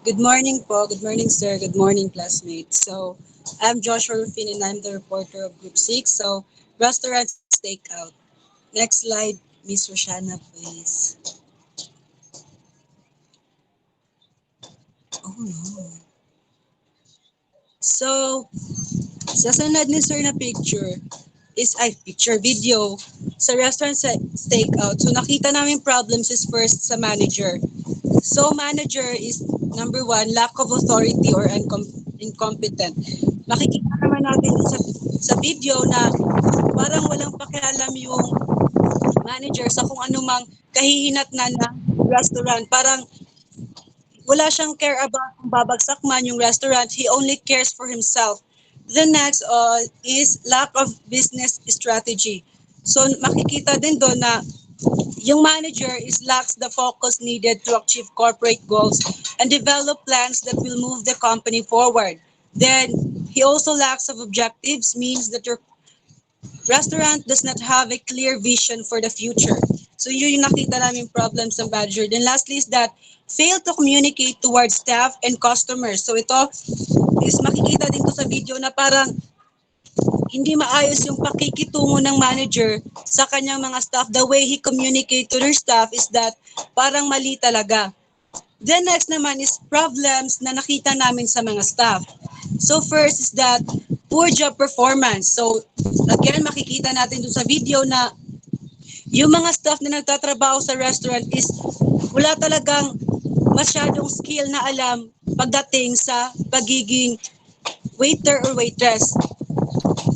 Good morning po. Good morning, sir. Good morning, classmates. So, I'm Joshua Rufin and I'm the reporter of Group 6. So, restaurant stakeout. Next slide, Miss Roshana, please. Oh, no. So, sa sunod ni sir na video sa restaurant stakeout. So, nakita namin problems is first sa manager. So, manager is number one, lack of authority or incompetent. Makikita naman natin sa video na parang walang pakialam yung manager sa kung anumang kahihinatnan ng restaurant. Parang wala siyang care about kung babagsak man yung restaurant. He only cares for himself. The next is lack of business strategy. So makikita din doon na yung manager is lacks the focus needed to achieve corporate goals and develop plans that will move the company forward. Then he also lacks of objectives, means that your restaurant does not have a clear vision for the future. So yun yung nakita namin problems ng manager. Then lastly is that fail to communicate towards staff and customers. So ito is makikita din to sa video na parang hindi maayos yung pakikitungo ng manager sa kanyang mga staff. The way he communicate to their staff is that parang mali talaga. Then next naman is problems na nakita namin sa mga staff. So first is that poor job performance. So again, makikita natin dun sa video na yung mga staff na nagtatrabaho sa restaurant is wala talagang masyadong skill na alam pagdating sa pagiging waiter or waitress.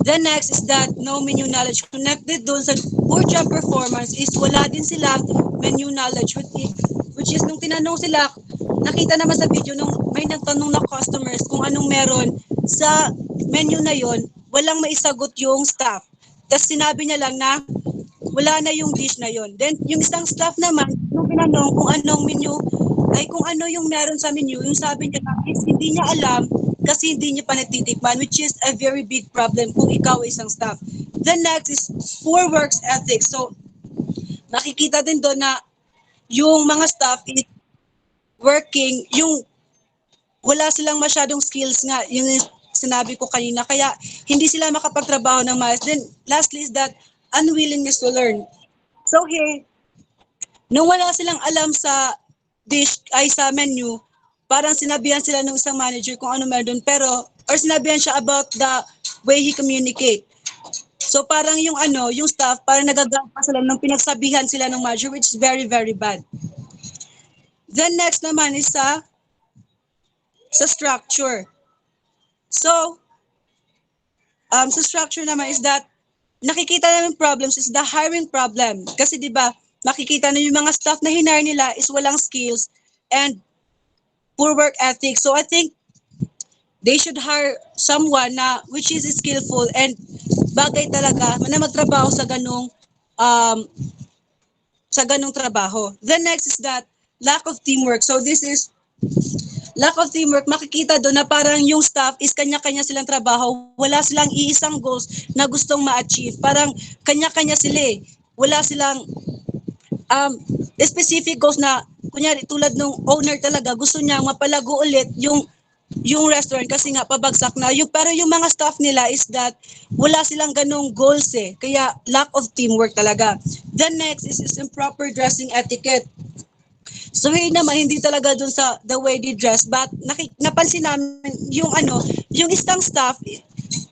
The next is that no menu knowledge. Connected doon sa poor job performance is wala din sila menu knowledge, which is nung tinanong sila, nakita naman sa video nung may nagtanong na customers kung anong meron sa menu na yon, walang maisagot yung staff. Tapos sinabi niya lang na wala na yung dish na yon. Then yung isang staff naman, nung tinanong kung anong menu, ay kung ano yung meron sa menu, yung sabi niya is hindi niya alam kasi hindi niya pa natitikman, which is a very big problem kung ikaw ay isang staff. The next is poor works ethics. So, nakikita din doon na yung mga staff is working, yung wala silang masyadong skills nga, yung sinabi ko kanina, kaya hindi sila makapagtrabaho ng maayos. Then, lastly is that unwillingness to learn. So here, nung wala silang alam sa dish ay sa menu, parang sinabihan sila ng isang manager kung ano meron doon, pero or sinabihan siya about the way he communicate. So parang yung yung staff, parang nagagapa sila nung pinagsabihan sila ng manager, which is very, very bad. Then next naman is sa structure. So, sa structure naman is that nakikita namin problems is the hiring problem. Kasi 'di ba, makikita na yung mga staff na hinire nila is walang skills and poor work ethic. So I think they should hire someone na which is skillful and bagay talaga na magtrabaho um sa ganung trabaho. The next is that lack of teamwork. So this is lack of teamwork. Makikita doon na parang yung staff is kanya-kanya silang trabaho. Wala silang iisang goals na gustong ma-achieve. Parang kanya-kanya sila eh. Wala silang um, specific goals na kunyari tulad nung owner talaga gusto niya mapalago ulit yung restaurant kasi nga pabagsak na yung pero yung mga staff nila is that wala silang ganong goals eh kaya lack of teamwork talaga. The next is improper dressing etiquette. So yun naman hindi talaga dun sa the way they dress but napansin namin yung isang staff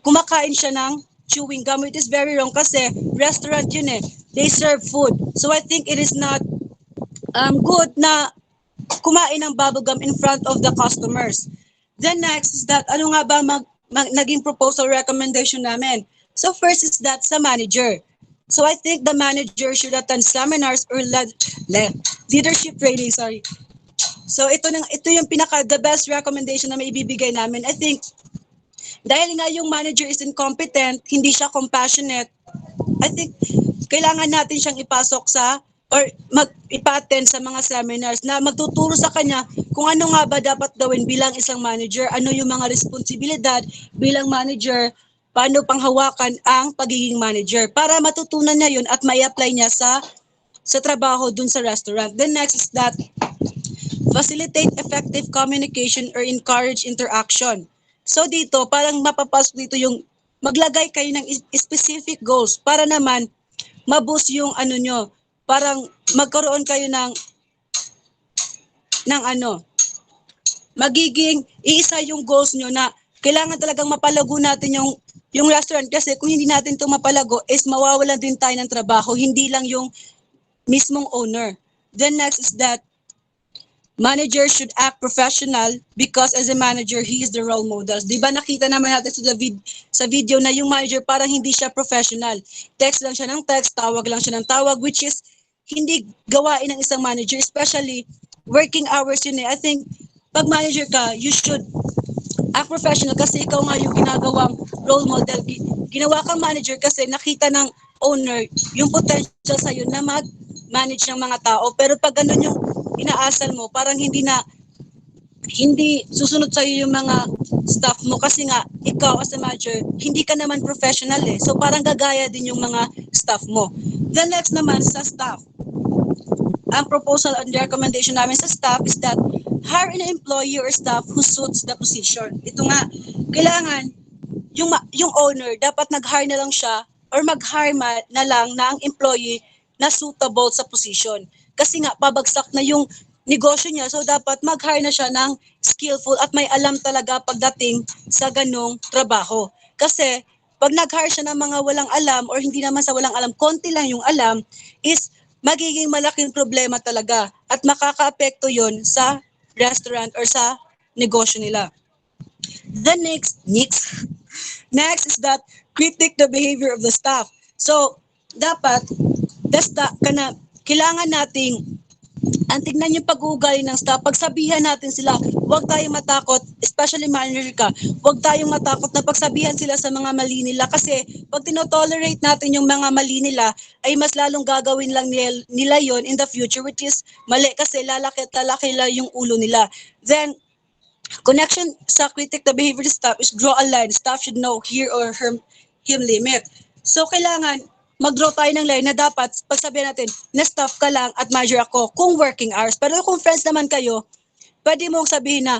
kumakain siya ng chewing gum. It is very wrong kasi restaurant yun eh. They serve food. So I think it is not good na kumain ng bubble gum in front of the customers. Then next is that ano nga ba naging proposal recommendation namin. So first is that sa manager. So I think the manager should attend seminars or leadership training, sorry. So ito yung pinaka the best recommendation na maibibigay namin. I think dahil nga yung manager is incompetent, hindi siya compassionate, I think kailangan natin siyang ipasok sa or ipa-attend sa mga seminars na magtuturo sa kanya kung ano nga ba dapat gawin bilang isang manager, ano yung mga responsibilidad bilang manager, paano panghawakan ang pagiging manager para matutunan niya yun at mai-apply niya sa trabaho dun sa restaurant. The next is that facilitate effective communication or encourage interaction. So dito, parang mapapasok dito yung maglagay kayo ng specific goals para naman ma-boost yung ano nyo. Parang magkaroon kayo ng ano, magiging iisa yung goals nyo na kailangan talagang mapalago natin yung restaurant kasi kung hindi natin ito mapalago is mawawalan din tayo ng trabaho, hindi lang yung mismong owner. Then next is that manager should act professional because as a manager, he is the role model. Di ba nakita naman natin sa video na yung manager parang hindi siya professional. Text lang siya ng text, tawag lang siya ng tawag, which is hindi gawain ng isang manager, especially working hours yun eh. I think pag manager ka, you should act professional kasi ikaw nga yung ginagawang role model. Ginawa kang manager kasi nakita ng owner yung potential sa'yo na mag-manage ng mga tao. Pero pag ganun yung inaasal mo, parang hindi susunod sa'yo yung mga staff mo kasi nga ikaw as a manager, hindi ka naman professional eh. So parang gagaya din yung mga staff mo. The next naman sa staff. Ang proposal and recommendation namin sa staff is that hire an employee or staff who suits the position. Ito nga, kailangan yung owner dapat nag-hire na lang siya or mag-hire na lang ng employee na suitable sa position. Kasi nga pabagsak na yung negosyo niya, so dapat mag-hire na siya ng skillful at may alam talaga pagdating sa ganong trabaho. Kasi pag nag-hire siya ng mga walang alam or hindi naman sa walang alam, konti lang yung alam, is magiging malaking problema talaga at makakaapekto yon sa restaurant or sa negosyo nila. The next is that critique the behavior of the staff. So, dapat, kailangan nating ang tignan yung pag-uugali ng staff, pagsabihan natin sila, huwag tayong matakot, especially manager ka, huwag tayong matakot na pagsabihan sila sa mga mali nila kasi pag tinotolerate natin yung mga mali nila, ay mas lalong gagawin lang nila yon in the future, which is mali kasi lalaki at lalaki lang yung ulo nila. Then, connection sa critic the behavior of staff is draw a line. Staff should know him limit. So, kailangan mag-draw tayo ng line na dapat pagsabihan natin na staff ka lang at manager ako kung working hours. Pero kung friends naman kayo, pwede mong sabihin na,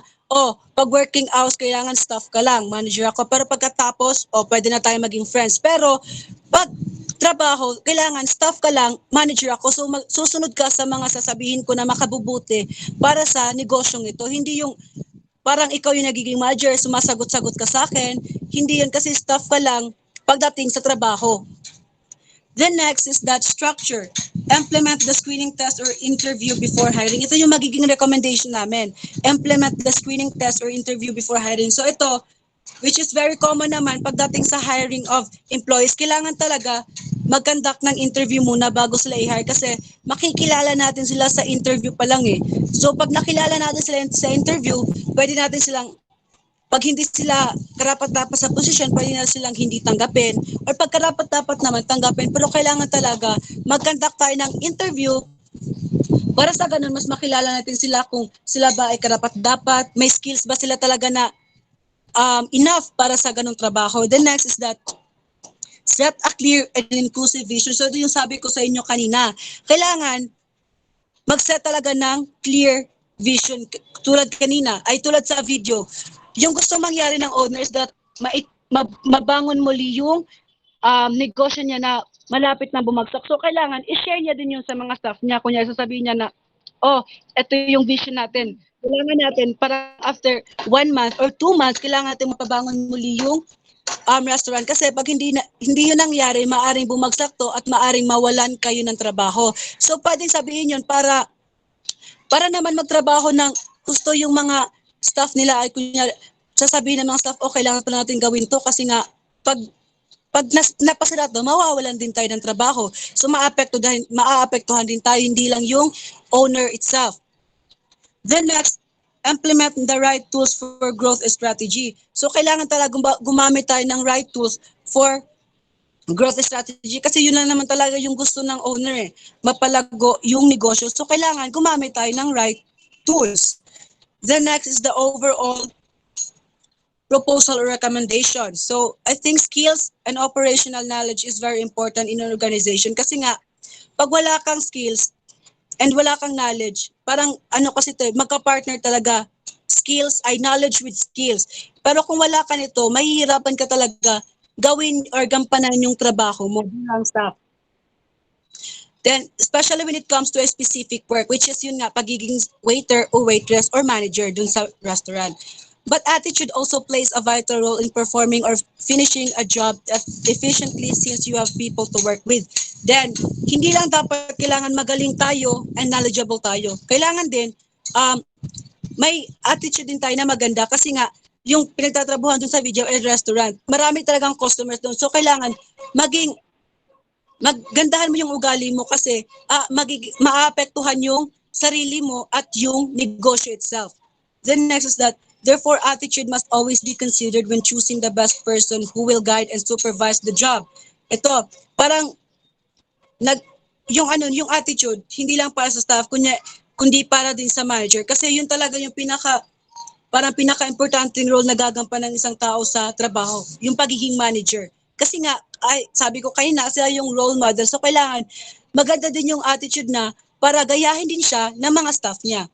pag working hours, kailangan staff ka lang, manager ako. Pero pagkatapos, pwede na tayo maging friends. Pero pag trabaho, kailangan staff ka lang, manager ako. So susunod ka sa mga sasabihin ko na makabubuti para sa negosyong ito. Hindi yung parang ikaw yung nagiging manager, sumasagot-sagot ka sa akin. Hindi yun kasi staff ka lang pagdating sa trabaho. Then next is that structure. Implement the screening test or interview before hiring. Ito yung magiging recommendation namin. Implement the screening test or interview before hiring. So ito, which is very common naman pagdating sa hiring of employees, kailangan talaga mag-conduct ng interview muna bago sila i-hire kasi makikilala natin sila sa interview pa lang eh. So pag nakilala natin sila sa interview, pwede natin silang pag hindi sila karapat-dapat sa posisyon, pwede na silang hindi tanggapin. Or pag karapat-dapat naman tanggapin, pero kailangan talaga mag-conduct tayo ng interview para sa ganun, mas makilala natin sila kung sila ba ay karapat-dapat, may skills ba sila talaga na enough para sa ganung trabaho. The next is that set a clear and inclusive vision. So ito yung sabi ko sa inyo kanina. Kailangan mag-set talaga ng clear vision. Tulad sa video. Yung gusto mangyari ng owner is that mabangon muli yung negosyo niya na malapit na bumagsak. So, kailangan i-share niya din yung sa mga staff niya. Kunya sasabihin niya na, ito yung vision natin. Kailangan natin para after 1 month or 2 months, kailangan natin mapabangon muli yung restaurant. Kasi pag hindi yun nangyari, maaring bumagsak to at maaring mawalan kayo ng trabaho. So, pwedeng sabihin yun para naman magtrabaho ng gusto yung mga staff nila ay kunya sasabihin ng mga staff, kailangan pa natin gawin to kasi nga pag napasira to, mawawalan din tayo ng trabaho. So maaapektuhan din tayo, hindi lang yung owner itself. Then next, implement the right tools for growth strategy. So kailangan talaga gumamit tayo ng right tools for growth strategy kasi yun lang naman talaga yung gusto ng owner mapalago yung negosyo. So kailangan gumamit tayo ng right tools. The next is the overall proposal or recommendation. So I think skills and operational knowledge is very important in an organization kasi nga pag wala kang skills, and wala kang knowledge, parang ano kasi to, magka-partner talaga. Skills ay knowledge with skills. Pero kung wala ka nito, mahihirapan ka talaga gawin or gampanan yung trabaho mo bilang staff. Then, especially when it comes to a specific work, which is yun nga, pagiging waiter or waitress or manager dun sa restaurant. But attitude also plays a vital role in performing or finishing a job efficiently since you have people to work with. Then, hindi lang dapat kailangan magaling tayo and knowledgeable tayo. Kailangan din, may attitude din tayo na maganda kasi nga, yung pinagtatrabuhan dun sa video and restaurant, marami talagang customers dun. So, kailangan maging maggandahan mo yung ugali mo kasi maapektuhan yung sarili mo at yung negosyo itself. The next is that, therefore, attitude must always be considered when choosing the best person who will guide and supervise the job. Ito, parang yung attitude, hindi lang para sa staff, kundi para din sa manager. Kasi yun talaga yung pinaka-importanting role na gagampan ng isang tao sa trabaho, yung pagiging manager. Kasi nga, sabi ko kayo na, sila yung role model. So, kailangan maganda din yung attitude na para gayahin din siya ng mga staff niya.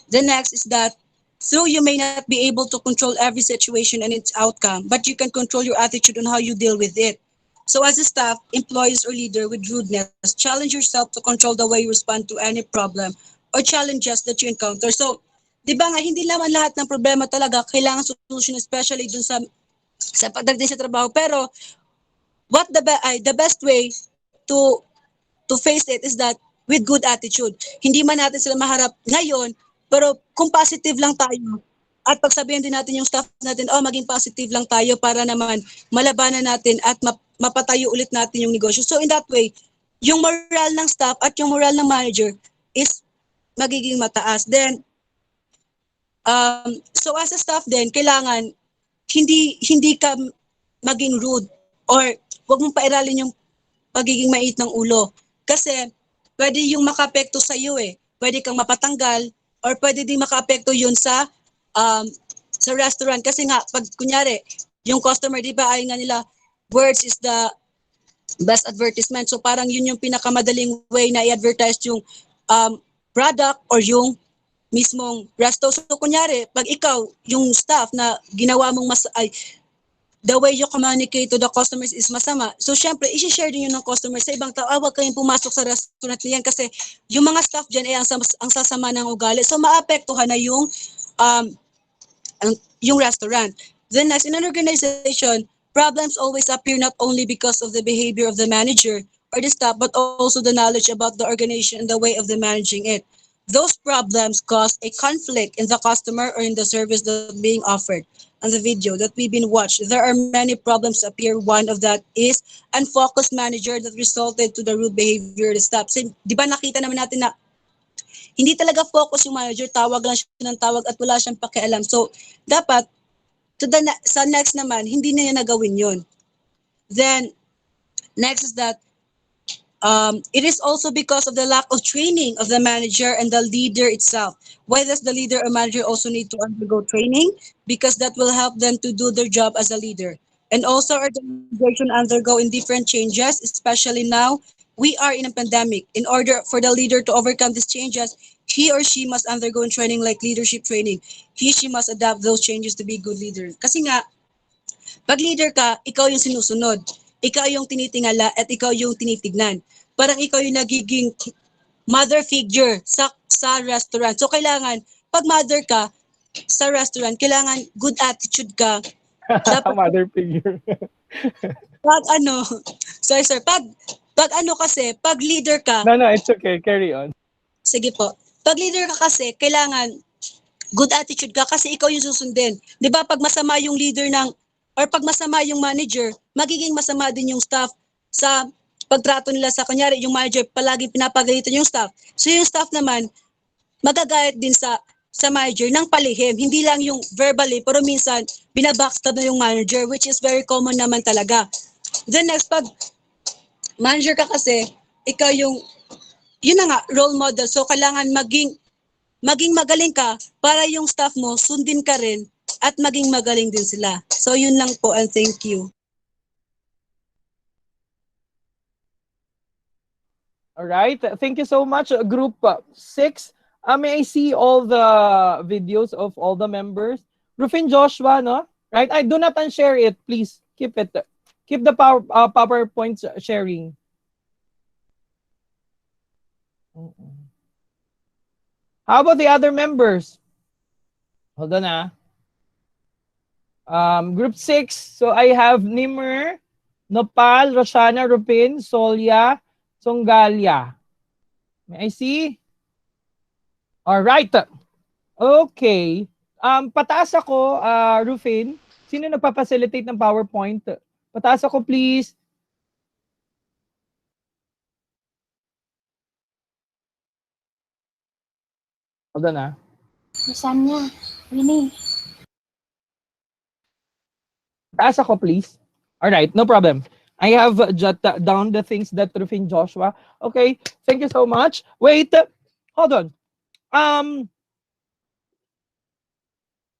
The next is that, so you may not be able to control every situation and its outcome, but you can control your attitude on how you deal with it. So as a staff, employees, or leader with rudeness, challenge yourself to control the way you respond to any problem or challenges that you encounter. So, di ba nga, hindi naman lahat ng problema talaga kailangan solution, especially dun sa pagdating sa trabaho. Pero the best way to face it is that with good attitude. Hindi man natin sila maharap ngayon, pero kung positive lang tayo at pagsabihan din natin yung staff natin, maging positive lang tayo para naman malabanan natin at mapatayo ulit natin yung negosyo. So in that way, yung moral ng staff at yung moral ng manager is magiging mataas. Then, so as a staff din, kailangan hindi ka maging rude or wag mong pairalin yung pagiging mait ng ulo. Kasi pwede yung makaapekto sa iyo eh. Pwede kang mapatanggal or pwede din makaapekto yun sa restaurant. Kasi nga, pag kunyari, yung customer, di ba, ay nga nila, words is the best advertisement. So parang yun yung pinakamadaling way na i-advertise yung product or yung mismong resto. So kunyari, pag ikaw, yung staff na ginawa mong the way you communicate to the customers is masama. So syempre, i-share din yun ng customers sa ibang tao. Huwag kayong pumasok sa restaurant niyan kasi yung mga staff dyan ay ang sasama ng ugali. So maapektuhan na yung restaurant. Then next, in an organization, problems always appear not only because of the behavior of the manager or the staff, but also the knowledge about the organization and the way of the managing it. Those problems cause a conflict in the customer or in the service that's being offered. On the video that we've been watched, there are many problems appear. One of that is unfocused manager that resulted to the rude behavior of the staff. So, di ba nakita naman natin na hindi talaga focus yung manager, tawag lang siya ng tawag at wala siyang pakialam. So, dapat, sa next naman, hindi na niya nagawin yun. Then, next is that, it is also because of the lack of training of the manager and the leader itself. Why does the leader or manager also need to undergo training? Because that will help them to do their job as a leader. And also organization undergo in different changes, especially now we are in a pandemic. In order for the leader to overcome these changes, he or she must undergo in training like leadership training. She must adapt those changes to be good leader. Kasi nga, pag leader ka, ikaw yung sinusunod. Ikaw yung tinitingala at ikaw yung tinitignan. Parang ikaw yung nagiging mother figure sa restaurant. So kailangan, pag mother ka sa restaurant, kailangan good attitude ka. Dapat, mother figure. pag sorry sir, pag leader ka. No, it's okay. Carry on. Sige po. Pag leader ka kasi, kailangan good attitude ka kasi ikaw yung susundin. 'Di ba pag masama yung leader or pag masama yung manager, magiging masama din yung staff sa pagtrato nila sa kunyari yung manager palaging pinapagalitan yung staff. So yung staff naman magagayat din sa manager ng palihim, hindi lang yung verbally pero minsan binabackstab na yung manager, which is very common naman talaga. Then next, pag manager ka kasi, ikaw yun na nga, role model. So kailangan maging magaling ka para yung staff mo sundin ka rin at maging magaling din sila. So yun lang po, and thank you. All right. Thank you so much, Group 6. May I see all the videos of all the members? Rufin Joshua, no? Right? I do not unshare it. Please keep it. Keep the PowerPoint sharing. How about the other members? Hold on, ah. Group 6. So I have Nimmer, Nopal, Roshana, Rupin, Solya, Songalia. May I see? All right. Okay. Pataas ako, Rufin. Sino nagpa-facilitate ng PowerPoint? Pataas ako, please. Hold on, ah. Saan niya? Winnie. Pataas ako, please. All right, no problem. I have jotted down the things that Rufin Joshua. Okay, thank you so much. Wait, hold on.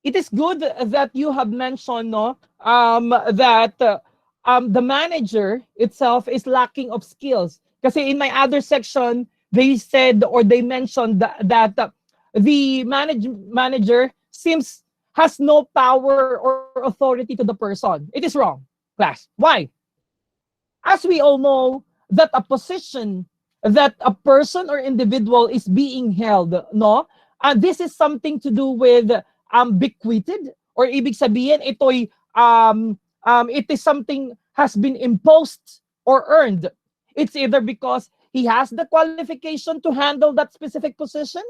It is good that you have mentioned, no, that the manager itself is lacking of skills. Kasi in my other section, they said or they mentioned that the manager seems has no power or authority to the person. It is wrong, class. Why? As we all know, that a position that a person or individual is being held, no, this is something to do with bequeathed, or ibig sabihin ito'y it is something has been imposed or earned. It's either because he has the qualification to handle that specific position,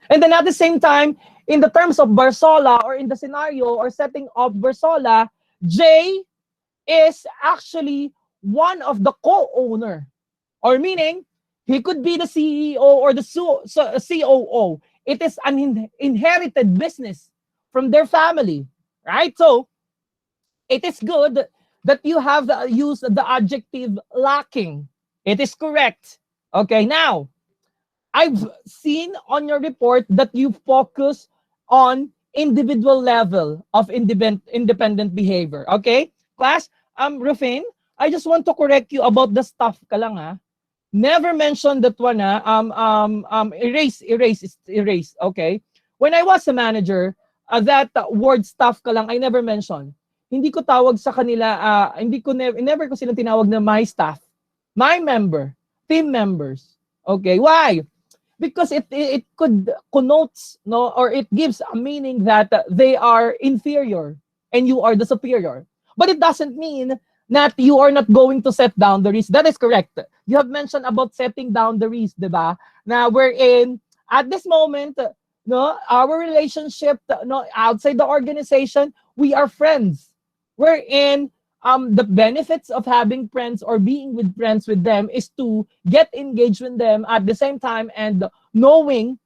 and then at the same time, in the terms of Barsola, or in the scenario or setting of Barsola, Jay is actually one of the co-owner, or meaning he could be the CEO or the COO. It is an inherited business from their family, right? So it is good that you have used the adjective lacking. It is correct. Okay, now I've seen on your report that you focus on individual level of independent behavior. Okay, class. Rufin, I just want to correct you about the staff ka lang, ha. Never mention that one, ha. Erase. Okay. When I was a manager, that word staff ka lang, I never mentioned. Hindi ko tawag sa kanila, never ko silang tinawag na my staff, my member, team members. Okay, why? Because it could connotes, no, or it gives a meaning that they are inferior and you are the superior. But it doesn't mean that you are not going to set boundaries. That is correct. You have mentioned about setting boundaries, diba? Now we're in at this moment, no, our relationship, no, outside the organization, we are friends. We're in the benefits of having friends or being with friends with them is to get engaged with them at the same time and knowing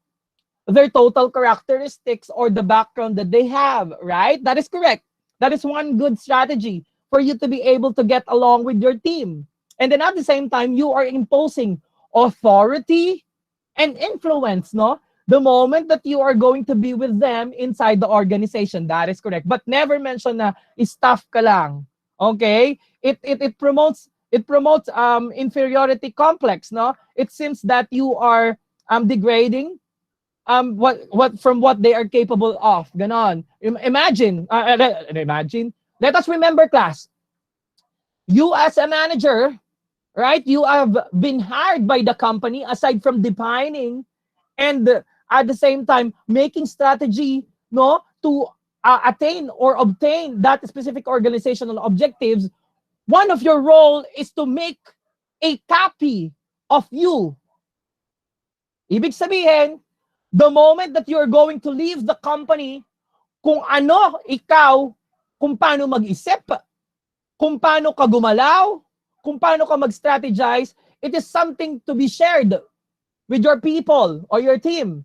their total characteristics or the background that they have, right? That is correct. That is one good strategy for you to be able to get along with your team. And then at the same time, you are imposing authority and influence, no? The moment that you are going to be with them inside the organization. That is correct. But never mention na staff ka lang. Okay? It promotes inferiority complex, no? It seems that you are degrading what from what they are capable of. Ganon. Imagine. Let us remember, class. You as a manager, right? You have been hired by the company aside from defining and at the same time making strategy, no, to attain or obtain that specific organizational objectives. One of your role is to make a copy of you. Ibig sabihin, the moment that you're going to leave the company, kung ano ikaw, kung paano mag-isip, kung paano ka gumalaw, kung paano ka mag-strategize, it is something to be shared with your people or your team.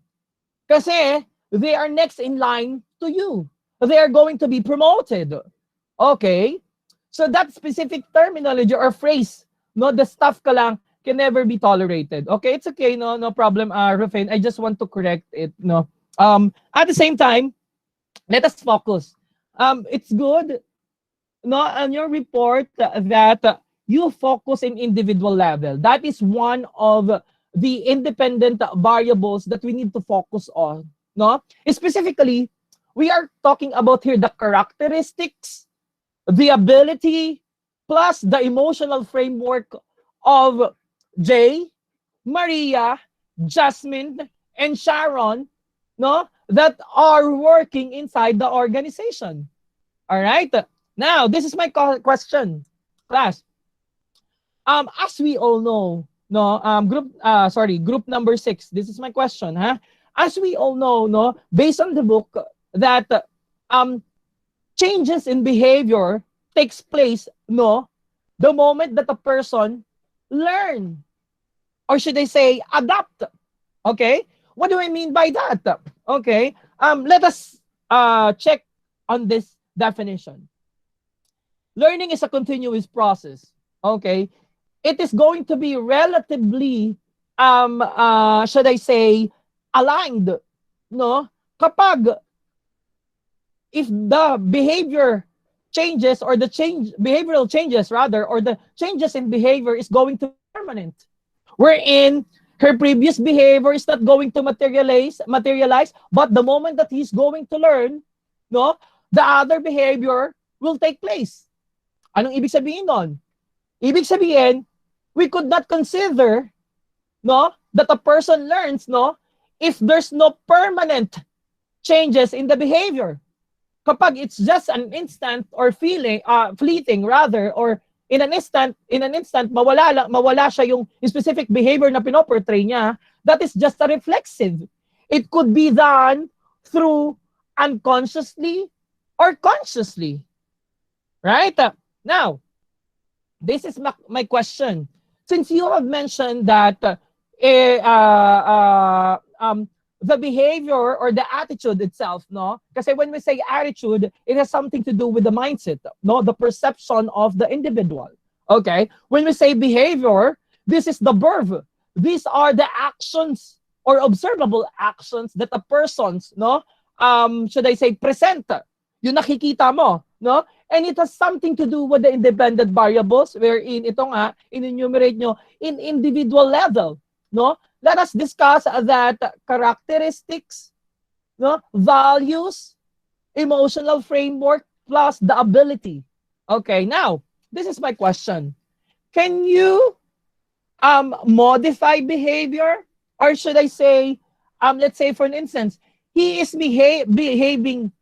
Kasi they are next in line to you. They are going to be promoted. Okay? So that specific terminology or phrase, no, the stuff ka lang can never be tolerated. Okay, it's okay, no problem, Rufin. I just want to correct it, no. At the same time, let us focus. It's good, no, on your report that you focus in individual level. That is one of the independent variables that we need to focus on, no? Specifically, we are talking about here the characteristics, the ability, plus the emotional framework of Jay, Maria, Jasmine, and Sharon, no, that are working inside the organization. All right. Now, this is my question, class. As we all know, no, group number 6. This is my question, huh? As we all know, no, based on the book, that um changes in behavior takes place, no, the moment that a person learn, or should I say adapt. Okay, what do I mean by that? Okay, let us check on this definition. Learning is a continuous process. Okay, it is going to be relatively should I say aligned, no, kapag if the behavior changes, or the behavioral changes rather, or the changes in behavior is going to be permanent, wherein her previous behavior is not going to materialize, but the moment that he's going to learn, no, the other behavior will take place. Anong ibig sabihin nun? Ibig sabihin, we could not consider, no, that a person learns, no, if there's no permanent changes in the behavior. Kapag it's just an instant or fleeting rather, or in an instant mawala siya yung specific behavior na pinoportray niya, that is just a reflexive. It could be done through unconsciously or consciously. Right? Now, this is my question. Since you have mentioned that the behavior or the attitude itself, no? Kasi when we say attitude, it has something to do with the mindset, no? The perception of the individual. Okay? When we say behavior, this is the verb. These are the actions or observable actions that a person's, no? Should I say present? Yung nakikita mo, no? And it has something to do with the independent variables, wherein ito nga, in-enumerate nyo in individual level, no? Let us discuss that characteristics, no, values, emotional framework, plus the ability. Okay, now, this is my question. Can you modify behavior? Or should I say, let's say for instance, he is behaving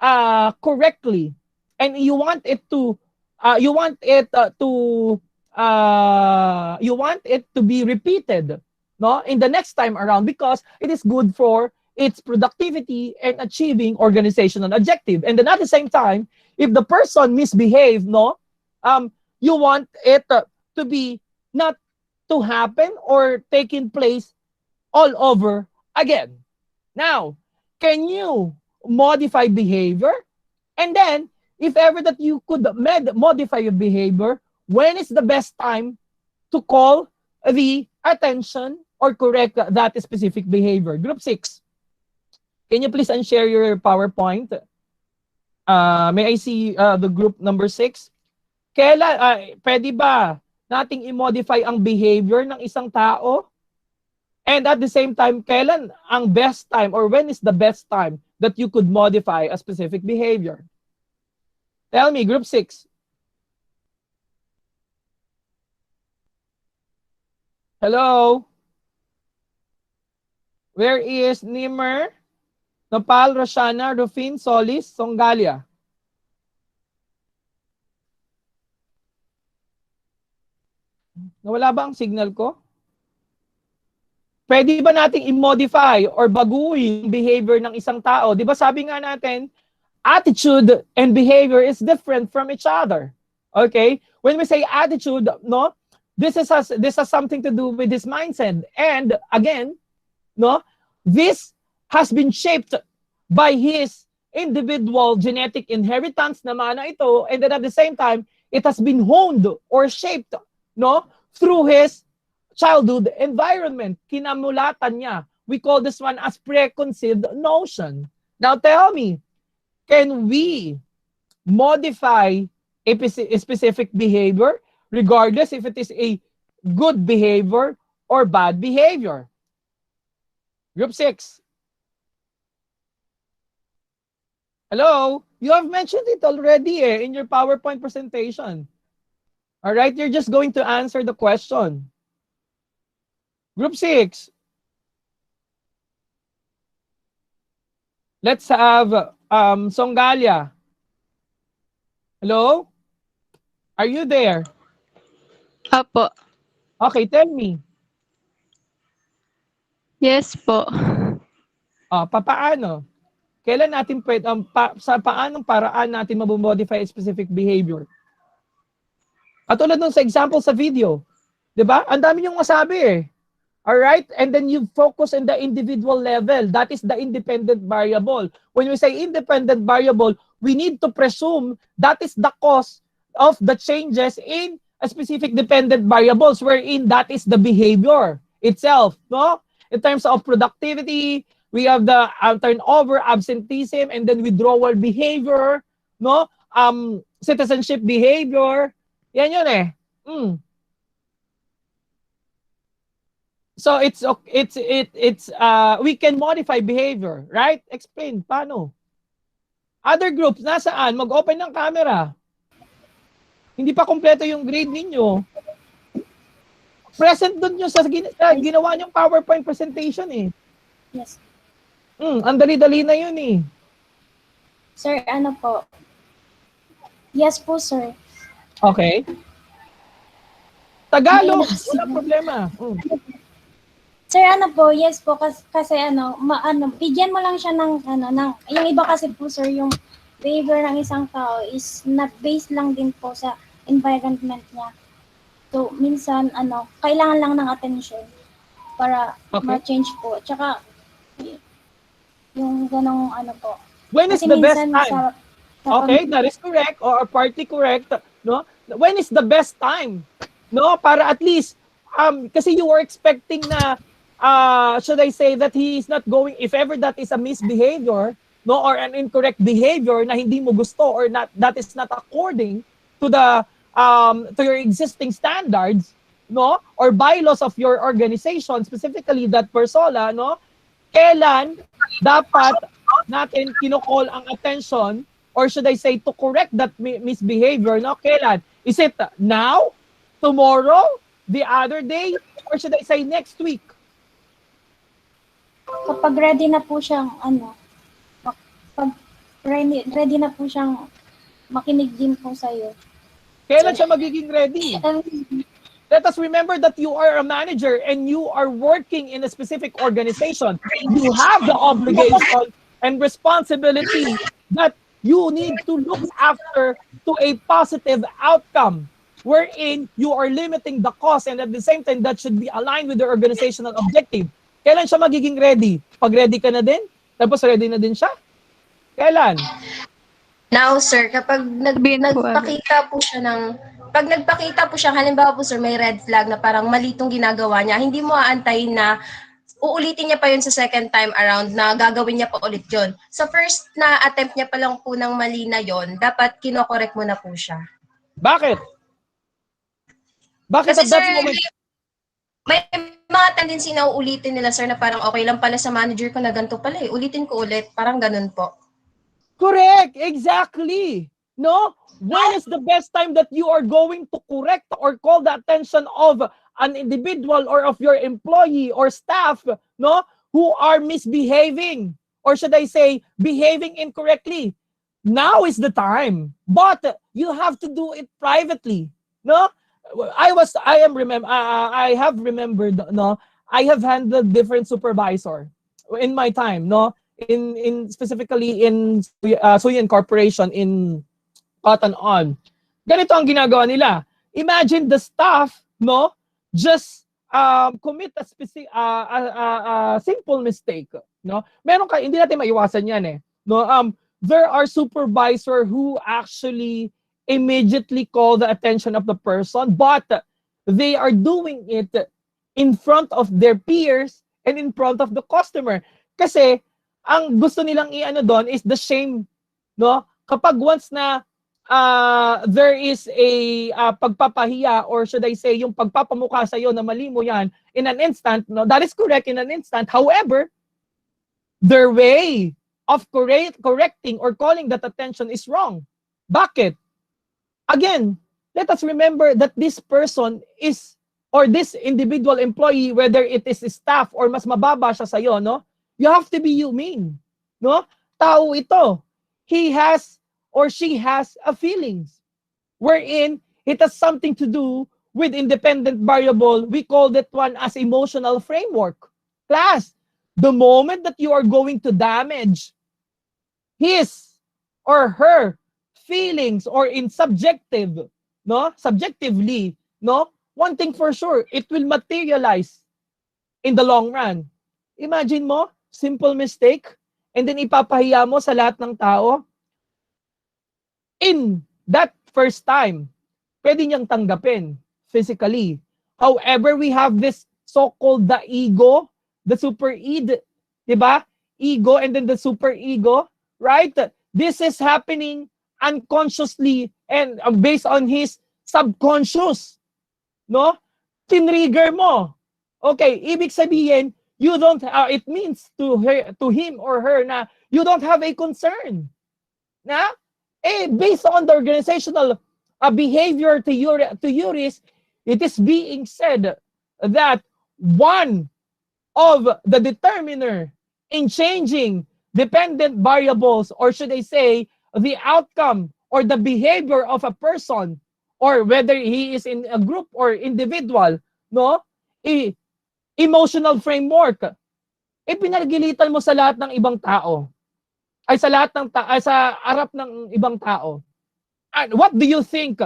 correctly, and you want it to be repeated, no, in the next time around, because it is good for its productivity and achieving organizational objective. And then at the same time, if the person misbehave, no, you want it to be not to happen or taking place all over again. Now, can you modify behavior? And then, if ever that you could modify your behavior, when is the best time to call the attention or correct that specific behavior? Group 6, can you please unshare your PowerPoint? May I see the group number 6? Kailan, pwede ba nating i-modify ang behavior ng isang tao? And at the same time, kailan ang best time, or when is the best time that you could modify a specific behavior? Tell me, group 6. Hello? Where is Nimer, Nopal, Roshana, Rufin, Solis, Songalia? Nawala ba ang signal ko? Pwede ba nating i-modify or baguhin yung behavior ng isang tao? Di ba sabi nga natin, attitude and behavior is different from each other. Okay? When we say attitude, no, this has something to do with his mindset. And again, no, this has been shaped by his individual genetic inheritance naman na ito, and then at the same time, it has been honed or shaped, no, through his childhood environment. Kinamulatan niya. We call this one as preconceived notion. Now tell me, can we modify a specific behavior regardless if it is a good behavior or bad behavior? Group 6. Hello? You have mentioned it already in your PowerPoint presentation. All right, you're just going to answer the question. Group 6. Let's have Songgalia. Hello? Are you there? Apo. Okay, tell me. Yes po. Papaano? Kailan natin pwede, sa paanong paraan natin mabomodify a specific behavior? Katulad nung sa example sa video. 'Di ba? Ang dami niyong masabi Alright? And then you focus on the individual level. That is the independent variable. When we say independent variable, we need to presume that is the cause of the changes in a specific dependent variables wherein that is the behavior itself. No? In terms of productivity, we have the turnover, absenteeism, and then withdrawal behavior. No? Citizenship behavior. Yan yun So it's we can modify behavior, right? Explain paano. Other groups nasaan? Mag-open ng camera. Hindi pa kompleto yung grade ninyo. Present doon nyo sa ginawa nyong PowerPoint presentation Yes. Ang dali-dali na yun Sir, ano po? Yes po, sir. Okay. Tagalog, wala problema. Sir, ano po? Yes po, kasi bigyan mo lang siya ng, yung iba kasi po, sir, yung behavior ng isang tao is not based lang din po sa environment niya. So, minsan, kailangan lang ng attention para ma-change po. Tsaka, yung ganong po. When is Kasi the best minsan time? Okay, that is correct or partly correct. No? When is the best time? No, para at least kasi you were expecting na should I say that he is not going, if ever that is a misbehavior, no, or an incorrect behavior na hindi mo gusto or not, that is not according to the to your existing standards, no, or bylaws of your organization, specifically that Persona, no, kailan dapat natin kinocall ang attention, or should I say to correct that misbehavior, no, kailan? Is it now, tomorrow, the other day, or should I say next week? Kapag ready na po siyang, pag ready na po siyang makinig din po sa'yo. Kailan siya magiging ready? Let us remember that you are a manager and you are working in a specific organization. You have the obligation and responsibility that you need to look after to a positive outcome wherein you are limiting the cost, and at the same time that should be aligned with your organizational objective. Kailan siya magiging ready? Pag ready ka na din? Tapos ready na din siya? Kailan? Now, sir, kapag nagpakita po siya pag nagpakita po siya, halimbawa po, sir, may red flag na parang mali itong ginagawa niya, hindi mo aantayin na uulitin niya pa yun sa second time around na gagawin niya pa ulit yun. Sa first na attempt niya pa lang po ng mali na yun, dapat kinokorek mo na po siya. Bakit? Bakit Kasi, at that sir, moment? may mga tendency na uulitin nila, sir, na parang okay lang pala sa manager ko na ganito pala ulitin ko ulit. Parang ganun po. Correct! Exactly! No? When is the best time that you are going to correct or call the attention of an individual or of your employee or staff, no, who are misbehaving, or should I say behaving incorrectly? Now is the time, but you have to do it privately, no? I have remembered, no, I have handled different supervisor in my time, no, in specifically in Suyan Corporation in Cotton On. Ganito ang ginagawa nila. Imagine the staff, no, just commit a specific simple mistake, no. Hindi natin maiwasan 'yan no. There are supervisor who actually immediately call the attention of the person, but they are doing it in front of their peers and in front of the customer. Kasi ang gusto nilang doon is the shame, no? Kapag once na there is a pagpapahiya, or should I say yung pagpapamukha sa iyo na mali mo yan in an instant, no, that is correct in an instant. However, their way of correcting or calling that attention is wrong. Bakit? Again, let us remember that this person is, or this individual employee, whether it is staff or mas mababa siya sa'yo, no? You have to be humane, no? Tao ito. He has or she has a feelings, wherein it has something to do with independent variable. We call that one as emotional framework. Class, the moment that you are going to damage his or her feelings, or in subjective, no, subjectively, no, one thing for sure, it will materialize in the long run. Imagine mo, simple mistake, and then ipapahiya mo sa lahat ng tao. In that first time, pwede niyang tanggapin physically. However, we have this so-called the ego, the super id, diba? Ego and then the super ego, right? This is happening unconsciously and based on his subconscious, no? Tinrigger mo. Okay, ibig sabihin, you don't, it means to her, to him or her na you don't have a concern. Na? Based on the organizational behavior to Juris, it is being said that one of the determiner in changing dependent variables, or should I say, the outcome or the behavior of a person, or whether he is in a group or individual, no? Emotional framework. Pinagilitan mo sa lahat ng ibang tao. Ay sa lahat ng sa harap ng ibang tao. And what do you think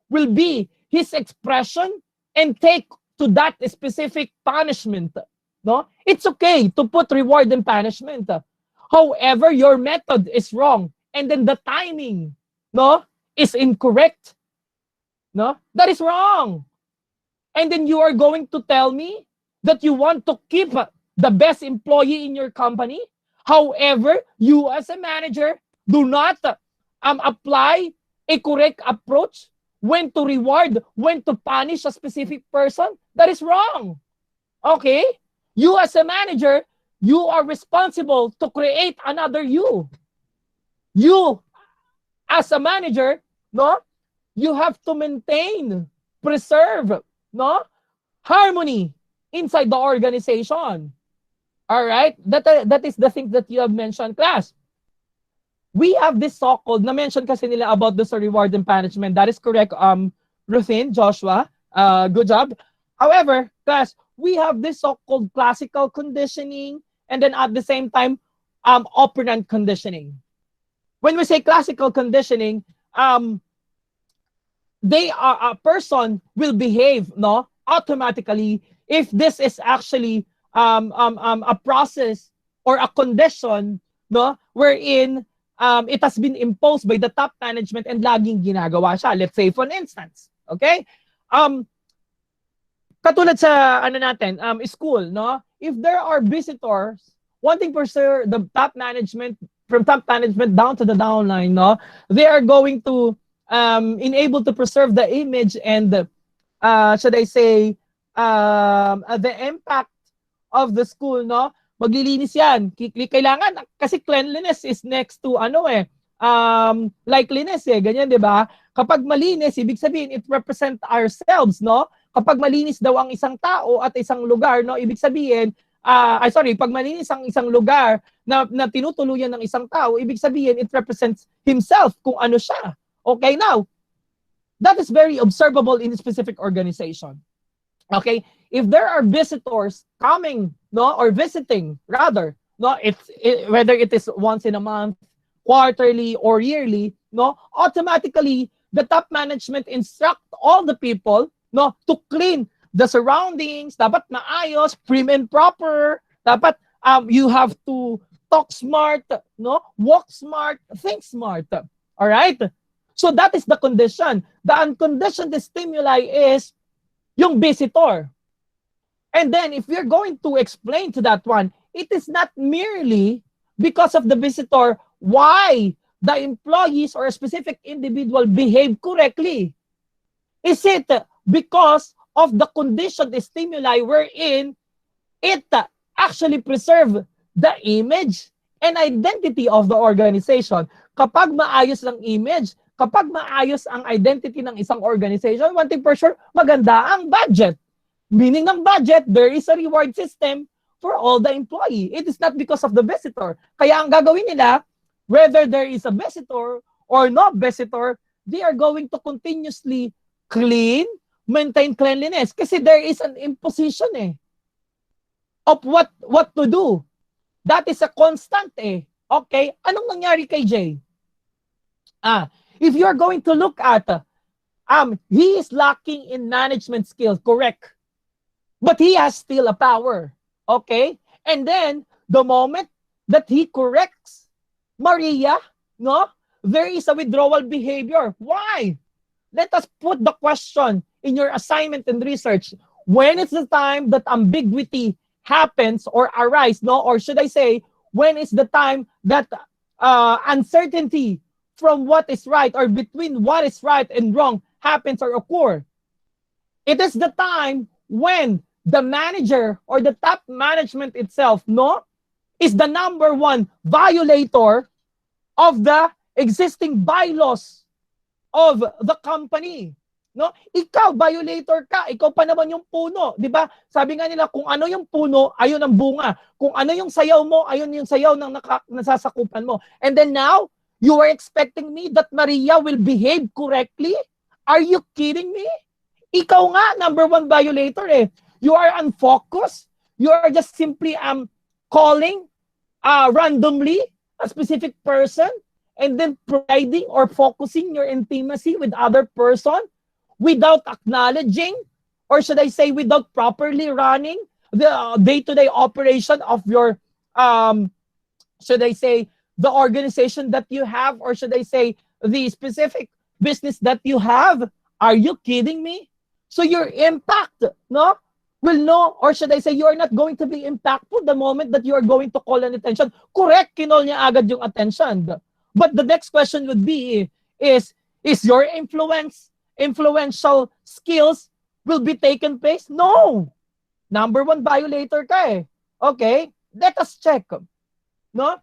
will be his expression and take to that specific punishment? No? It's okay to put reward and punishment. However, your method is wrong, and then the timing, no, is incorrect. No? That is wrong. And then you are going to tell me that you want to keep the best employee in your company. However, you as a manager do not apply a correct approach when to reward, when to punish a specific person. That is wrong. Okay? You as a manager, you are responsible to create another you. You as a manager, no, you have to maintain, preserve, no, harmony inside the organization. All right? That is the thing that you have mentioned, class. We have this so-called, na-mention kasi nila about this reward and punishment. That is correct, Ruthin, Joshua. Good job. However, class, we have this so-called classical conditioning, and then at the same time, operant conditioning. When we say classical conditioning, a person will behave, no, automatically if this is actually a process or a condition, no, wherein it has been imposed by the top management and laging ginagawa siya. Let's say, for instance, okay? Katulad sa ano natin, school, no? If there are visitors, one thing for sure, the top management, from top management down to the downline, no, they are going to enable to preserve the image and should I say the impact of the school, no? Maglilinis yan. Kailangan kasi cleanliness is next to likeliness ganyan, 'di ba? Kapag malinis, ibig sabihin it represent ourselves, no? Kapag malinis daw ang isang tao at isang lugar, no, ibig sabihin pag malinis ang isang lugar na tinutuluyan ng isang tao, ibig sabihin it represents himself kung ano siya. Okay, now, that is very observable in a specific organization. Okay, if there are visitors coming, no, or visiting rather, no, whether it is once in a month, quarterly or yearly, no, automatically the top management instruct all the people, no, to clean the surroundings. Dapat maayos, prim and proper. Dapat you have to talk smart, no, walk smart, think smart. All right. So that is the condition. The unconditioned stimuli is yung visitor. And then if you're going to explain to that one, it is not merely because of the visitor why the employees or a specific individual behave correctly? Is it because of the conditioned stimuli wherein it actually preserve the image and identity of the organization? Kapag maayos ang image, kapag maayos ang identity ng isang organization, one thing for sure, maganda ang budget. Meaning ng budget, there is a reward system for all the employee. It is not because of the visitor. Kaya ang gagawin nila, whether there is a visitor or no visitor, they are going to continuously clean, maintain cleanliness. Kasi there is an imposition of what to do. That is a constant Okay? Anong nangyari kay Jay? If you're going to look at, he is lacking in management skills, correct? But he has still a power. Okay? And then, the moment that he corrects Maria, no, there is a withdrawal behavior. Why? Let us put the question in your assignment and research. When is the time that ambiguity happens or arise, no? Or should I say, when is the time that uncertainty from what is right or between what is right and wrong happens or occur? It is the time when the manager or the top management itself, no, is the number one violator of the existing bylaws of the company. No? Ikaw, violator ka. Ikaw pa naman yung puno. Di ba? Sabi nga nila, kung ano yung puno, ayun ang bunga. Kung ano yung sayaw mo, ayun yung sayaw ng nasasakupan mo. And then now, you are expecting me that Maria will behave correctly? Are you kidding me? Ikaw nga, number one violator You are unfocused. You are just simply calling randomly a specific person and then providing or focusing your intimacy with other person without acknowledging, or should I say without properly running the day-to-day operation of your, should I say, the organization that you have, or should I say the specific business that you have? Are you kidding me? So your impact, no, will know, or should I say, you are not going to be impactful the moment that you are going to call an attention. Correct, kinol niya agad yung attention. But the next question would be, is your influential skills will be taken place? No. Number one violator ka Okay, let us check. No?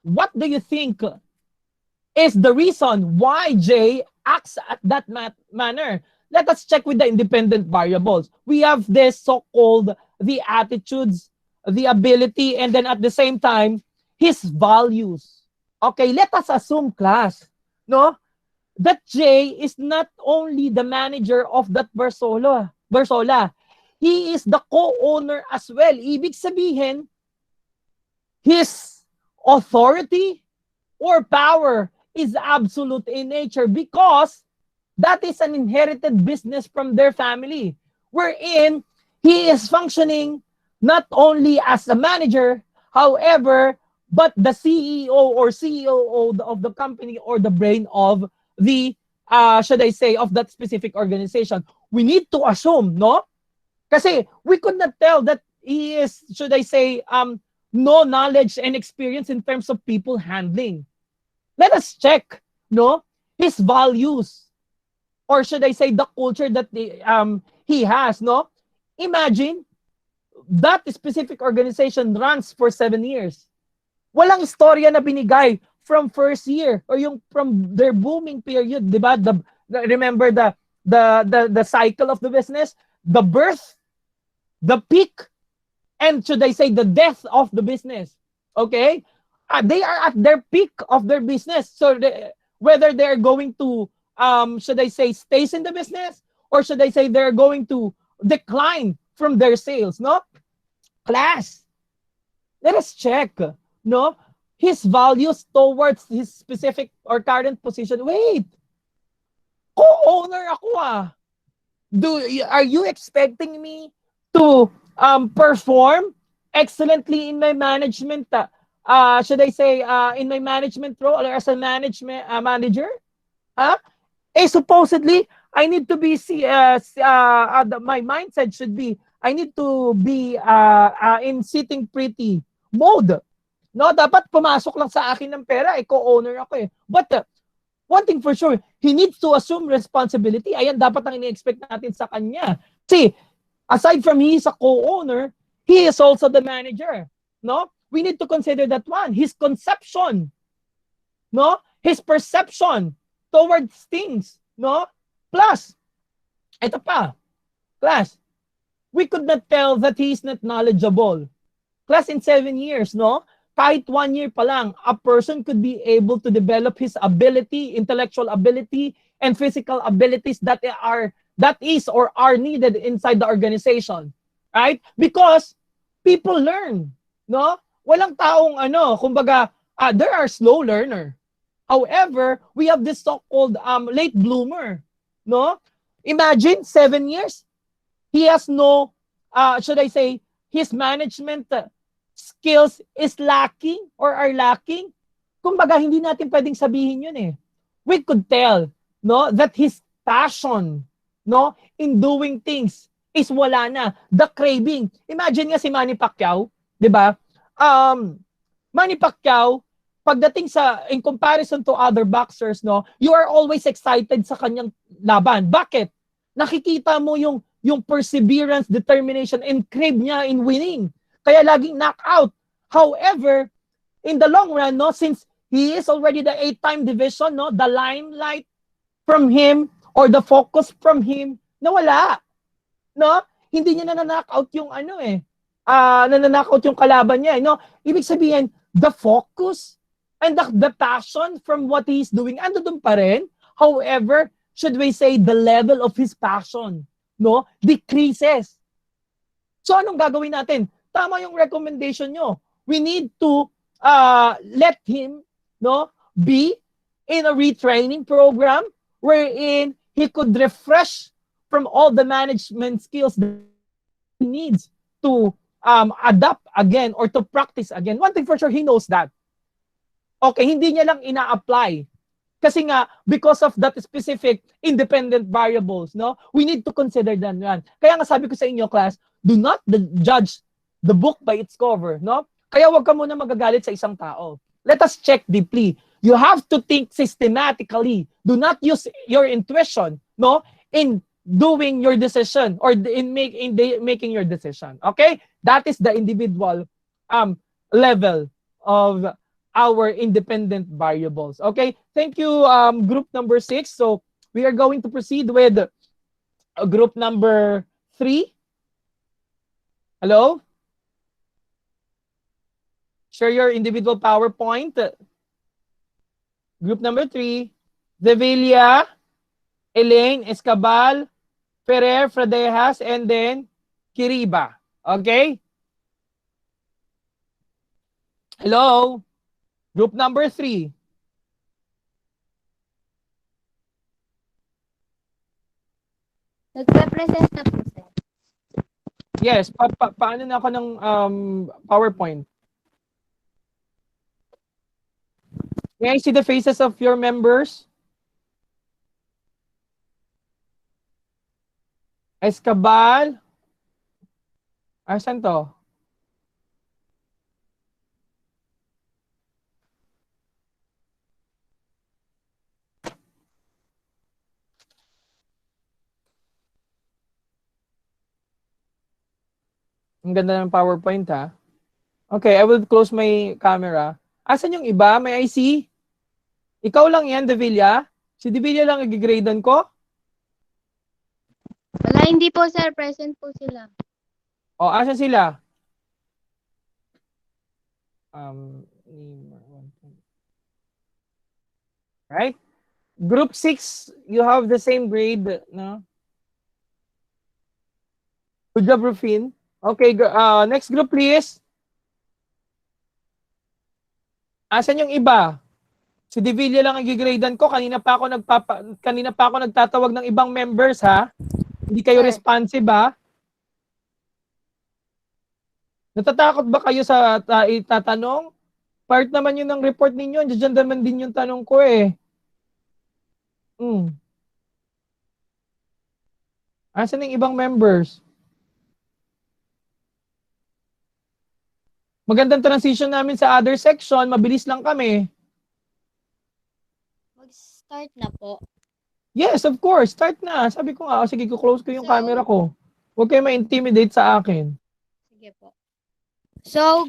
What do you think is the reason why Jay acts at that manner? Let us check with the independent variables. We have this so-called the attitudes, the ability, and then at the same time, his values. Okay, let us assume, class, no, that Jay is not only the manager of that Versola. He is the co-owner as well. Ibig sabihin, his authority or power is absolute in nature because that is an inherited business from their family, wherein he is functioning not only as a manager, however, but the CEO or COO of the company or the brain of the, should I say, of that specific organization. We need to assume, no? Kasi we could not tell that he is, should I say, no knowledge and experience in terms of people handling. Let us check, no, his values, or should I say the culture that he has, no? Imagine that specific organization runs for 7 years. Walang istorya na binigay from first year or yung from their booming period, di ba? Remember the cycle of the business, the birth, the peak, and should I say the death of the business. Okay? They are at their peak of their business. So whether they're going to should I say stays in the business, or should I say they're going to decline from their sales, no? Class, let us check, no, his values towards his specific or current position. Wait, co-owner ako are you expecting me to perform excellently in my management should I say in my management role or as a manager? Supposedly I need to be my mindset should be I need to be in sitting pretty mode. No, dapat pumasok lang sa akin ng pera, co-owner ako eh. But one thing for sure, he needs to assume responsibility. Ayan, dapat ang ini-expect natin sa kanya. See, aside from he is a co-owner, he is also the manager. No? We need to consider that one. His conception, no? His perception towards things, no? Plus, ito pa, class, we could not tell that he is not knowledgeable. Class, in 7 years, no? Kahit 1 year pa lang, a person could be able to develop his ability, intellectual ability, and physical abilities that is or are needed inside the organization. Right? Because people learn, no? Walang taong kumbaga, there are slow learner. However, we have this so-called late bloomer, no? Imagine 7 years, he has no, should I say, his management skills is lacking or are lacking. Kumbaga, hindi natin pwedeng sabihin yun eh. We could tell, no, that his passion, no, in doing things is wala na. The craving. Imagine nga si Manny Pacquiao, di ba? Manny Pacquiao, pagdating in comparison to other boxers, no, you are always excited sa kanyang laban. Bakit? Nakikita mo yung perseverance, determination, and crave niya in winning. Kaya laging knockout. However, in the long run, no, since he is already the 8-time division, no, the limelight from him or the focus from him, nawala. No? Hindi niya na-knockout yung na-knockout yung kalaban niya. No? Ibig sabihin, the focus and the passion from what he's doing, ando dun pa rin. However, should we say the level of his passion, no, decreases. So anong gagawin natin? Tama yung recommendation nyo. We need to let him, no, be in a retraining program wherein he could refresh from all the management skills that he needs to adapt again or to practice again. One thing for sure, he knows that. Okay, hindi niya lang ina-apply. Kasi nga, because of that specific independent variables, no, we need to consider that yan. Kaya nga sabi ko sa inyo, class, do not judge the book by its cover, no? Kaya wag ka muna magagalit sa isang tao. Let us check deeply. You have to think systematically. Do not use your intuition, no, in doing your decision or in making your decision. Okay? That is the individual level of our independent variables. Okay? Thank you, group number 6. So we are going to proceed with group number 3. Hello? Share your individual PowerPoint. Group number 3, Zevilla, Elaine, Escabal, Ferrer, Fradejas, and then Kiriba. Okay? Hello? Group number 3. Nagpe-present na po, sir. Yes, paano na ako ng PowerPoint? May I see the faces of your members? Escabal. Asan to? Ang ganda ng PowerPoint, ha? Okay, I will close my camera. Asan yung iba? May I see? Ikaw lang yan, Devilla? Si Devilla lang i-gradean ko? Wala, hindi po sir. Present po sila. O, asan sila? Right? Group 6, you have the same grade, no? Good job, Rufin. Okay, next group, please. Asan yung iba? Si Devilla lang ang gigradean ko. Kanina pa ako nagtatawag ng ibang members, ha? Hindi kayo Sir. responsive, ha? Natatakot ba kayo sa itatanong? Part naman yun ng report ninyo. Diyan naman din yung tanong ko, eh. Asan yung ibang members? Magandang transition namin sa other section. Mabilis lang kami. Mag-start na po. Yes, of course. Start na. Sabi ko nga, sige, close ko yung So- camera ko. Huwag kayo ma-intimidate sa akin. Sige po. So,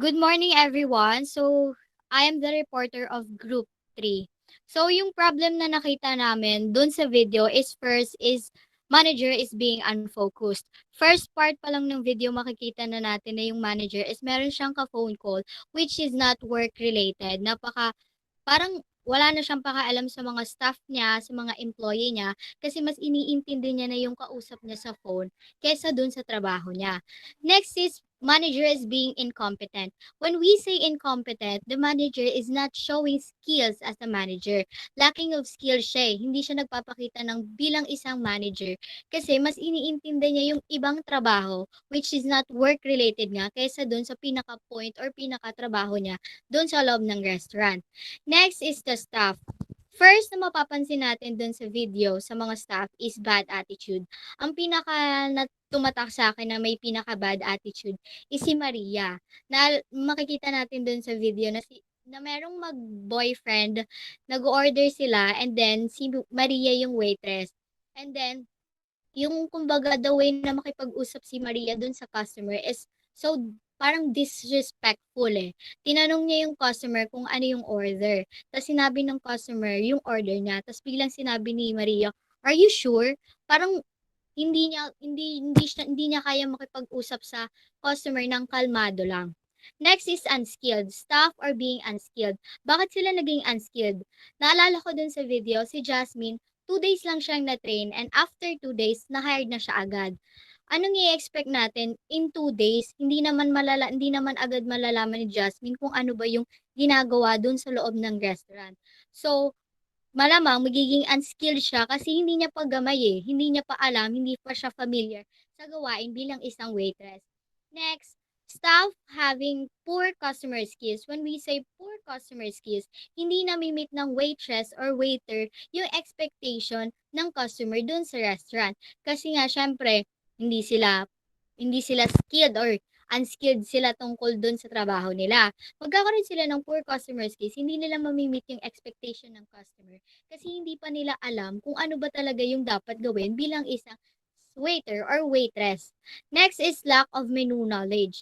good morning everyone. So, I am the reporter of Group 3. So, yung problem na nakita namin dun sa video is first is manager is being unfocused. First part pa lang ng video, makikita na natin na yung manager is meron siyang ka-phone call which is not work-related. Parang wala na siyang pakialam sa mga staff niya, sa mga employee niya, kasi mas iniintindi niya na yung kausap niya sa phone kaysa dun sa trabaho niya. Next is manager is being incompetent. When we say incompetent, the manager is not showing skills as a manager. Lacking of skills siya eh. Hindi siya nagpapakita ng bilang isang manager kasi mas iniintindi niya yung ibang trabaho which is not work-related nga kaysa dun sa pinaka-point or pinaka-trabaho niya dun sa loob ng restaurant. Next is the staff. First na mapapansin natin dun sa video sa mga staff is bad attitude. Ang pinaka na tumatak sa akin na may pinaka bad attitude is si Maria. Na makikita natin dun sa video na merong mag-boyfriend, nag-order sila and then si Maria yung waitress. And then yung kumbaga the way na makipag-usap si Maria dun sa customer is so parang disrespectful eh. Tinanong niya yung customer kung ano yung order. Tapos sinabi ng customer yung order niya. Tapos biglang sinabi ni Maria, "Are you sure?" Parang hindi niya kaya makipag-usap sa customer ng kalmado lang. Next is unskilled. Staff are being unskilled. Bakit sila naging unskilled? Naalala ko dun sa video, si Jasmine, 2 days lang siyang na-train and after 2 days, na-hired na siya agad. Anong i-expect natin in 2 days? Hindi naman agad malalaman ni Jasmine kung ano ba yung ginagawa dun sa loob ng restaurant. So, malamang magiging unskilled siya kasi hindi niya pa gamay eh. Hindi niya pa alam, hindi pa siya familiar sa gawain bilang isang waitress. Next, staff having poor customer skills. When we say poor customer skills, hindi na-meet ng waitress or waiter yung expectation ng customer dun sa restaurant. Kasi nga, syempre, hindi sila skilled or unskilled sila tungkol dun sa trabaho nila. Magkakaroon sila ng poor customer skills, hindi nila mamimit yung expectation ng customer kasi hindi pa nila alam kung ano ba talaga yung dapat gawin bilang isang waiter or waitress. Next is lack of menu knowledge.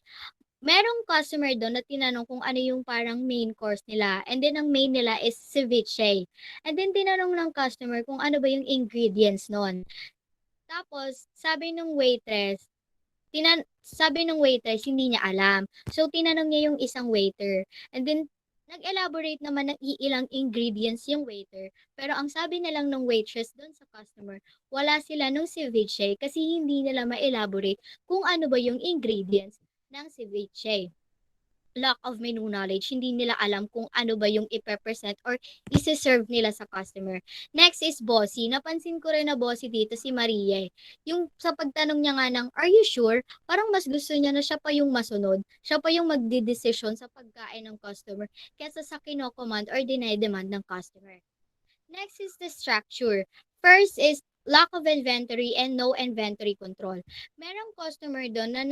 Merong customer doon na tinanong kung ano yung parang main course nila. And then ang main nila is ceviche. And then tinanong ng customer kung ano ba yung ingredients nun. Tapos, sabi ng waitress, hindi niya alam. So, tinanong niya yung isang waiter. And then, nag-elaborate naman ng iilang ingredients yung waiter. Pero ang sabi na lang ng waitress doon sa customer, wala sila nung ceviche kasi hindi nila ma-elaborate kung ano ba yung ingredients ng ceviche. Lack of menu knowledge, hindi nila alam kung ano ba yung ipe-present or isi-serve nila sa customer. Next is bossy. Napansin ko rin na bossy dito si Maria. Yung sa pagtanong niya nga ng, "Are you sure?" Parang mas gusto niya na siya pa yung masunod. Siya pa yung magdi-decision sa pagkain ng customer kesa sa kino-command or dinedemand ng customer. Next is the structure. First is lack of inventory and no inventory control. Merong customer doon na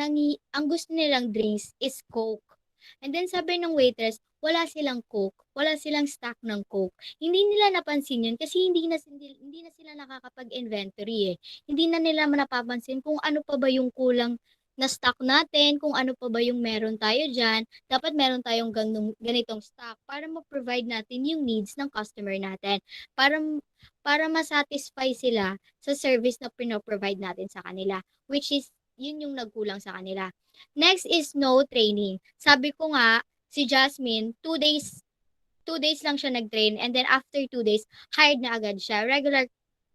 ang gusto nilang drinks is Coke. And then sabi ng waitress, wala silang Coke, wala silang stock ng Coke. Hindi nila napansin yun kasi hindi na sila nakakapag-inventory eh. Hindi na nila napapansin kung ano pa ba yung kulang na stock natin, kung ano pa ba yung meron tayo dyan. Dapat meron tayong ganitong stock para ma-provide natin yung needs ng customer natin. Para ma-satisfy sila sa service na pino-provide natin sa kanila. Which is, yun yung nagkulang sa kanila. Next is no training. Sabi ko nga, si Jasmine, 2 days lang siya nag-train and then after 2 days, hired na agad siya.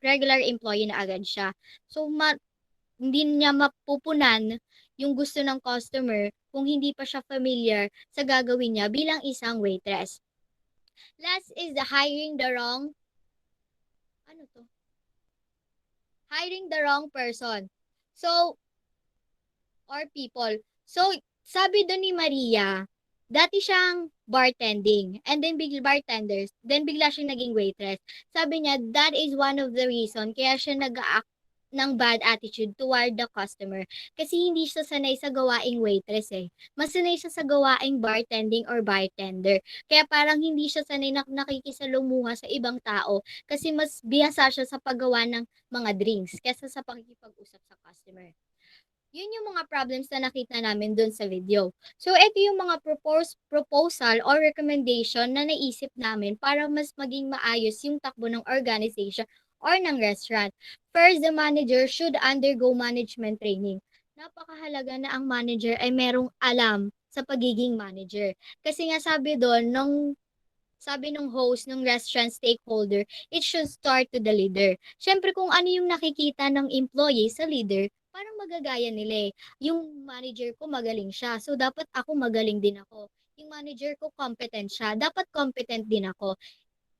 Regular employee na agad siya. So, hindi niya mapupunan yung gusto ng customer kung hindi pa siya familiar sa gagawin niya bilang isang waitress. Last is the hiring the wrong person. So, or people. So, sabi doon ni Maria, dati siyang bartending and then bigla siyang naging waitress. Sabi niya, that is one of the reason kaya siya ng bad attitude toward the customer kasi hindi siya sanay sa gawaing waitress eh. Mas sanay siya sa gawaing bartending or bartender. Kaya parang hindi siya sanay na nakikisalumuha sa ibang tao kasi mas bihasa siya sa paggawa ng mga drinks kaysa sa pakikipag-usap sa customer. Yun yung mga problems na nakita namin dun sa video. So, ito yung mga proposal or recommendation na naisip namin para mas maging maayos yung takbo ng organization or ng restaurant. First, the manager should undergo management training. Napakahalaga na ang manager ay merong alam sa pagiging manager. Kasi nga sabi nung host ng restaurant stakeholder, it should start to the leader. Siyempre kung ano yung nakikita ng employee sa leader, parang magagaya nila eh. Yung manager ko magaling siya, so dapat ako magaling din ako. Yung manager ko competent siya, dapat competent din ako.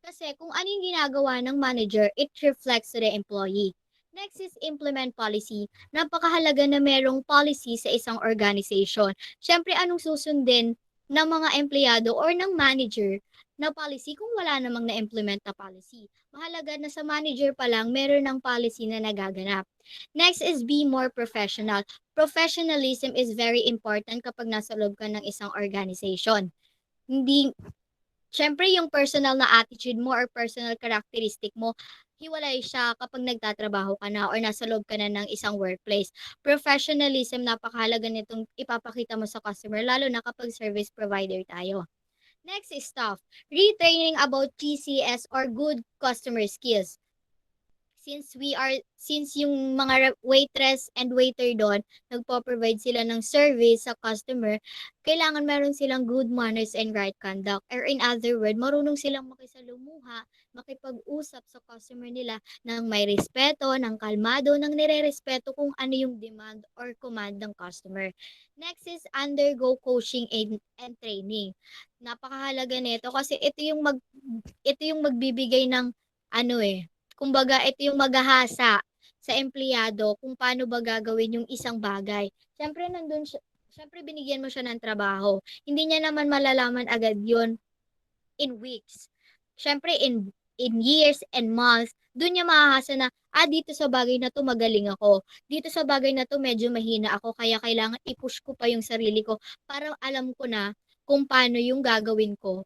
Kasi kung ano yung ginagawa ng manager, it reflects to the employee. Next is implement policy. Napakahalaga na merong policy sa isang organization. Siyempre, anong susundin ng mga empleyado or ng manager na policy kung wala namang na-implement na policy? Mahalaga na sa manager pa lang, meron ng policy na nagaganap. Next is be more professional. Professionalism is very important kapag nasa loob ka ng isang organization. Siyempre, yung personal na attitude mo or personal characteristic mo, hiwalay siya kapag nagtatrabaho ka na or nasa loob ka na ng isang workplace. Professionalism, napakahalaga nitong ipapakita mo sa customer, lalo na kapag service provider tayo. Next is staff. Retraining about GCS or good customer skills. Since yung mga waitress and waiter doon, nagpo-provide sila ng service sa customer, kailangan meron silang good manners and right conduct. Or in other words, marunong silang makisalumuha, makipag-usap sa customer nila ng may respeto, ng kalmado, ng nire-respeto kung ano yung demand or command ng customer. Next is undergo coaching and training. Napakahalaga nito kasi ito yung magbibigay ng kumbaga, ito yung maghahasa sa empleyado kung paano ba gagawin yung isang bagay. Siyempre binigyan mo siya ng trabaho. Hindi niya naman malalaman agad yon in weeks. Siyempre in years and months, doon niya mahahasa na, dito sa bagay na to magaling ako. Dito sa bagay na to medyo mahina ako, kaya kailangan i-push ko pa yung sarili ko para alam ko na kung paano yung gagawin ko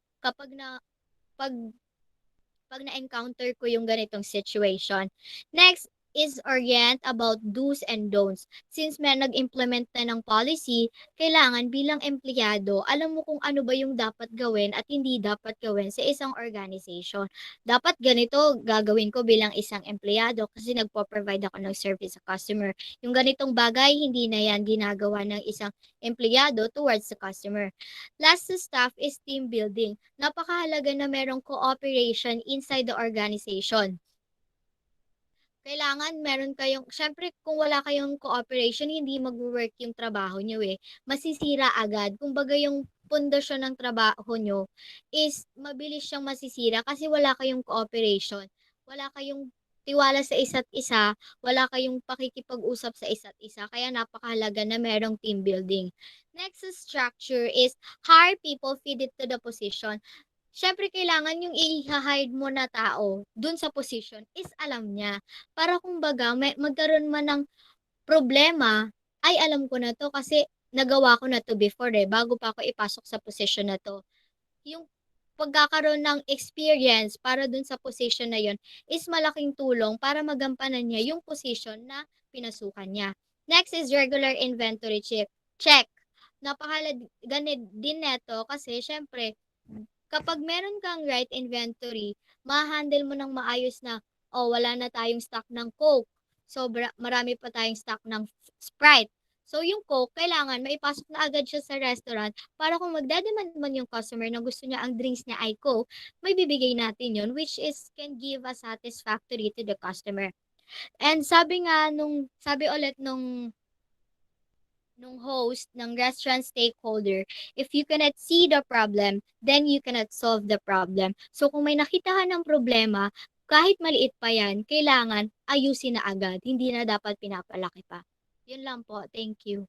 pag na-encounter ko yung ganitong situation. Next is orient about do's and don'ts. Since may nag-implement na ng policy, kailangan bilang empleyado, alam mo kung ano ba yung dapat gawin at hindi dapat gawin sa isang organization. Dapat ganito gagawin ko bilang isang empleyado kasi nagpo-provide ako ng service sa customer. Yung ganitong bagay, hindi na yan ginagawa ng isang empleyado towards the customer. Last sa staff is team building. Napakahalaga na merong cooperation inside the organization. Kailangan meron kayong, syempre kung wala kayong cooperation, hindi mag-work yung trabaho nyo eh. Masisira agad. Kumbaga yung pundasyon ng trabaho nyo is mabilis siyang masisira kasi wala kayong cooperation. Wala kayong tiwala sa isa't isa, wala kayong pakikipag-usap sa isa't isa. Kaya napakahalaga na merong team building. Next structure is hire people, feed it to the position. Siyempre, kailangan yung i-hire mo na tao dun sa position is alam niya. Para kumbaga, magkaroon man ng problema, ay alam ko na to kasi nagawa ko na to before bago pa ako ipasok sa position na to. Yung pagkakaroon ng experience para dun sa position na yon is malaking tulong para magampanan niya yung position na pinasukan niya. Next is regular inventory check. Napakahalaga din neto kasi syempre, kapag meron kang right inventory, ma-handle mo ng maayos na, wala na tayong stock ng Coke. Marami pa tayong stock ng Sprite. So, yung Coke, kailangan maipasok na agad siya sa restaurant para kung magdademand man yung customer na gusto niya ang drinks niya ay Coke, may bibigay natin yon which is can give a satisfactory to the customer. And sabi ulit nung host ng restaurant stakeholder, if you cannot see the problem, then you cannot solve the problem. So kung may nakita ka ng problema, kahit maliit pa yan, kailangan ayusin na agad. Hindi na dapat pinapalaki pa. Yun lang po. Thank you.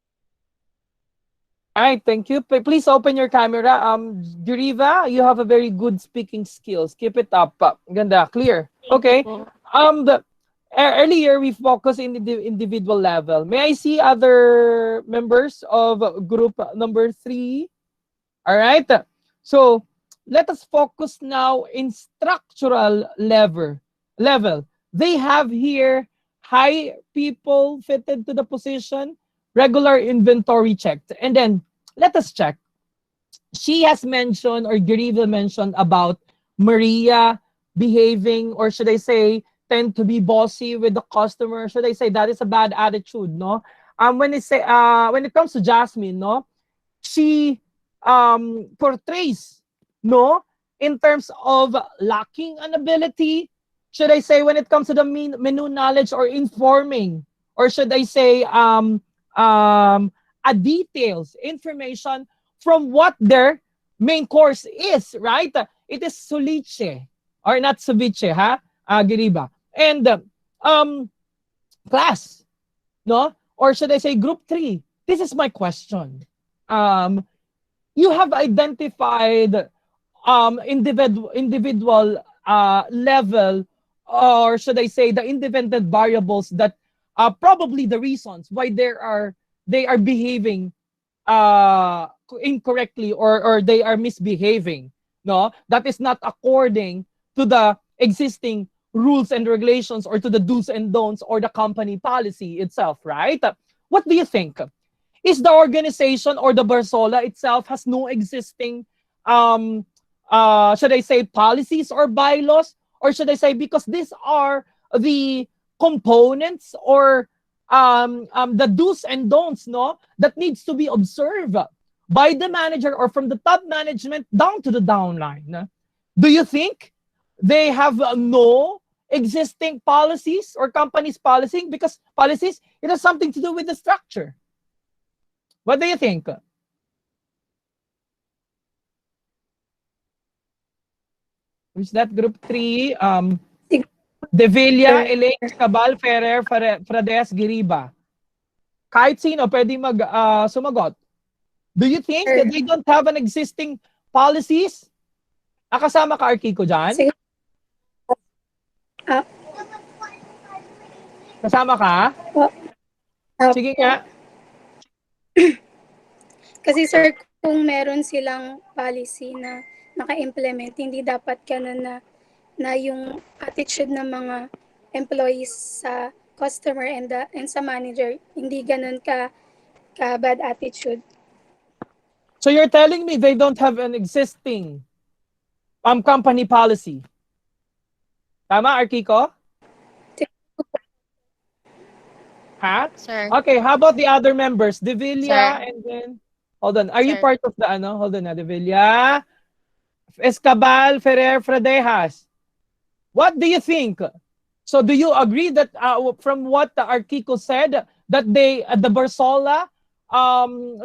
All right, thank you. Please open your camera. Juriva, you have a very good speaking skills. Keep it up. Ganda, clear. Okay. earlier we focused in the individual level. May I see other members of group number 3? All right. So let us focus now in structural level. They have here high people fitted to the position, regular inventory checked. And then let us check. She has mentioned, or Geriva mentioned, about Maria behaving, or should I say, tend to be bossy with the customer. Should I say that is a bad attitude, no? When it comes to Jasmine, no, she portrays, no, in terms of lacking an ability. Should I say when it comes to the menu knowledge or informing, or should I say a details information from what their main course is, right? It is ceviche or not ceviche, ha? Giriba. And class, no? Or should I say group 3? This is my question. You have identified individual level, or should I say the independent variables that are probably the reasons why they are behaving incorrectly, or they are misbehaving, no, that is not according to the existing rules and regulations, or to the do's and don'ts, or the company policy itself, right? What do you think? Is the organization or the Barsola itself has no existing should I say policies or bylaws, or should I say because these are the components, or the do's and don'ts, no, that needs to be observed by the manager, or from the top management down to the downline? Do you think they have no existing policies or companies policy? Because policies, it has something to do with the structure. What do you think? Who's that group 3? De Villa, Elaine, Cabal, Ferrer, Frades, Giriba. Kahit sino pwede sumagot. Do you think that they don't have an existing policies? Kasama ka, Arkiko, dyan? Sige. Kasama ka? Sige nga. Kasi sir, kung meron silang policy na naka-implement, hindi dapat ganun na yung attitude ng mga employees sa customer and sa manager, hindi ganun ka bad attitude. So you're telling me they don't have an existing company policy? Tama, Arkiko? Ha? Sir. Okay, how about the other members? De Villa, Sir. and then, hold on. Are you Sir. part of the Hold on, De Villa, Escabal, Ferrer, Fradejas. What do you think? So do you agree that from what the Arkiko said, that they, the Barsola,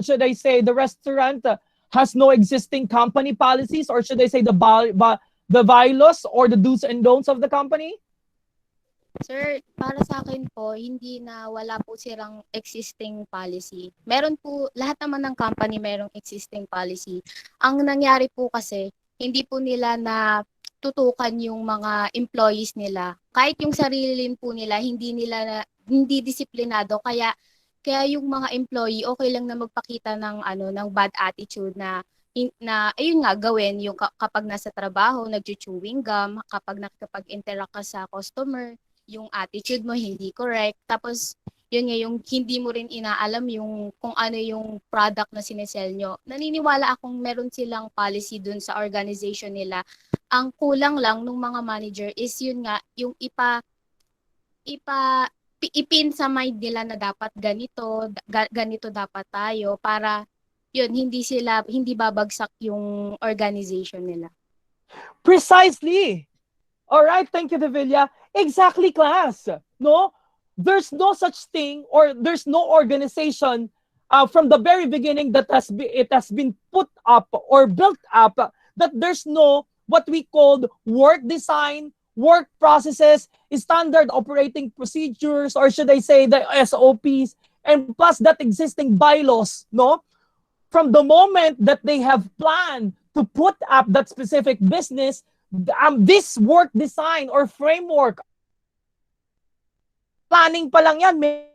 should I say the restaurant has no existing company policies, or should I say the bylaws or the do's and don'ts of the company? Sir, para sa akin po, hindi na wala po silang existing policy. Meron po, lahat naman ng company merong existing policy. Ang nangyari po kasi, hindi po nila na tutukan yung mga employees nila. Kahit yung sarili po nila, hindi disiplinado. Kaya yung mga employee, okay lang na magpakita ng bad attitude na ayun nga, gawin yung kapag nasa trabaho, nag-chewing gum, kapag nakikipag-interact ka sa customer, yung attitude mo hindi correct. Tapos, yun nga, yung hindi mo rin inaalam yung kung ano yung product na sinesell nyo. Naniniwala akong meron silang policy dun sa organization nila. Ang kulang lang ng mga manager is yun nga, yung ipin sa mind nila na dapat ganito dapat tayo para yun, hindi babagsak yung organization nila. Precisely. All right, thank you, De Villa. Exactly, class. No, there's no such thing, or there's no organization from the very beginning that it has been put up or built up that there's no what we called work design, work processes, standard operating procedures, or should I say the SOPs, and plus that existing bylaws. No, from the moment that they have planned to put up that specific business, this work design or framework Planning pa lang yan. May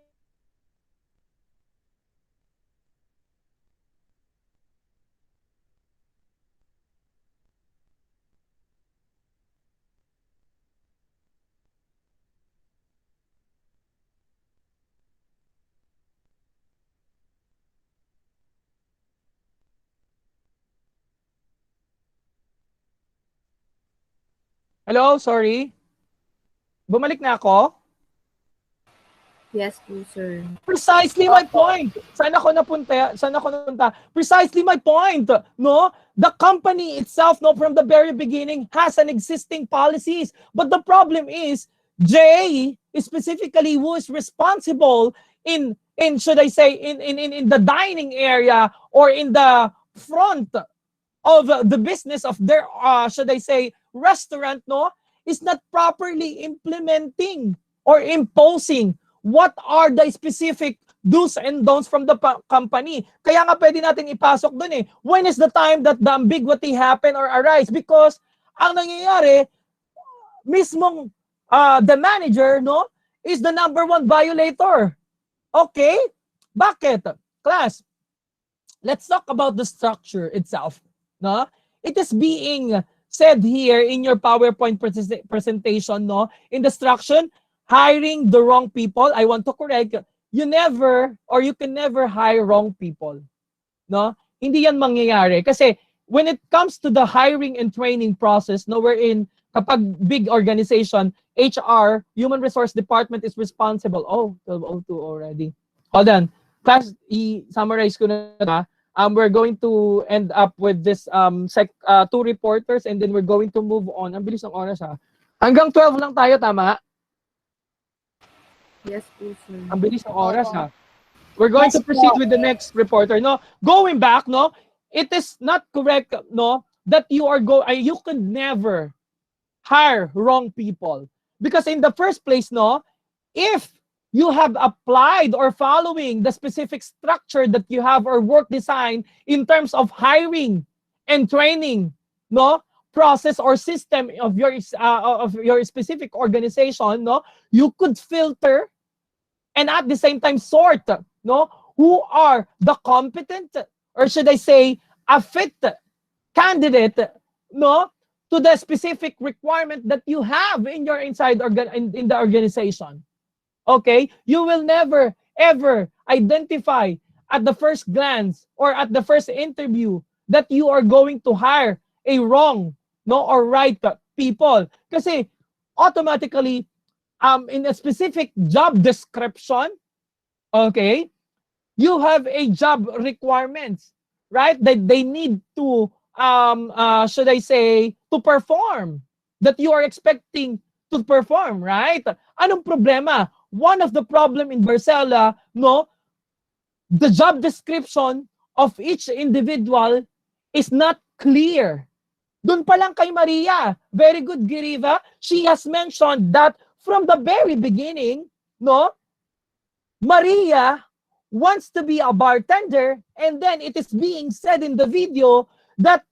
Hello, sorry. Bumalik na ako? Yes po, sir. Precisely my point. Saan ako napunta? Precisely my point. No? The company itself, no, from the very beginning has an existing policies. But the problem is, Jay is specifically who is responsible in should I say in the dining area or in the front of the business of their should I say restaurant, no, is not properly implementing or imposing what are the specific do's and don'ts from the company. Kaya nga pwede natin ipasok dun eh. When is the time that the ambiguity happen or arise? Because ang nangyayari, mismong the manager, no, is the number one violator. Okay? Bakit? Class, let's talk about the structure itself. No? It is being said here in your PowerPoint presentation, no, in the structure, hiring the wrong people. I want to correct, you never or you can never hire wrong people. No? Hindi yan mangyayari. Kasi when it comes to the hiring and training process, no, wherein kapag big organization, HR, Human Resource Department is responsible. Oh, 12:02 already. Hold on. Class, i-summarize ko na. We're going to end up with this two reporters and then we're going to move on. Ang bilis ng oras ha. Hanggang 12 lang tayo, tama? Yes po, sir. Ang bilis ng oras ha. We're going to proceed with the next reporter. No, going back, no, it is not correct, no, that you could never hire wrong people because in the first place, no, if you have applied or following the specific structure that you have or work design in terms of hiring and training, no, process or system of your specific organization, no, you could filter and at the same time sort, no, who are the competent or should I say a fit candidate, no, to the specific requirement that you have in your in the organization. Okay, you will never ever identify at the first glance or at the first interview that you are going to hire a wrong, no, or right people. Kasi automatically in a specific job description, okay, you have a job requirements, right? That they need to should I say to perform, that you are expecting to perform, right? Anong problema? One of the problem in Barcela, no, the job description of each individual is not clear. Doon pa lang kay Maria, very good, Giriva. She has mentioned that from the very beginning, no, Maria wants to be a bartender, and then it is being said in the video that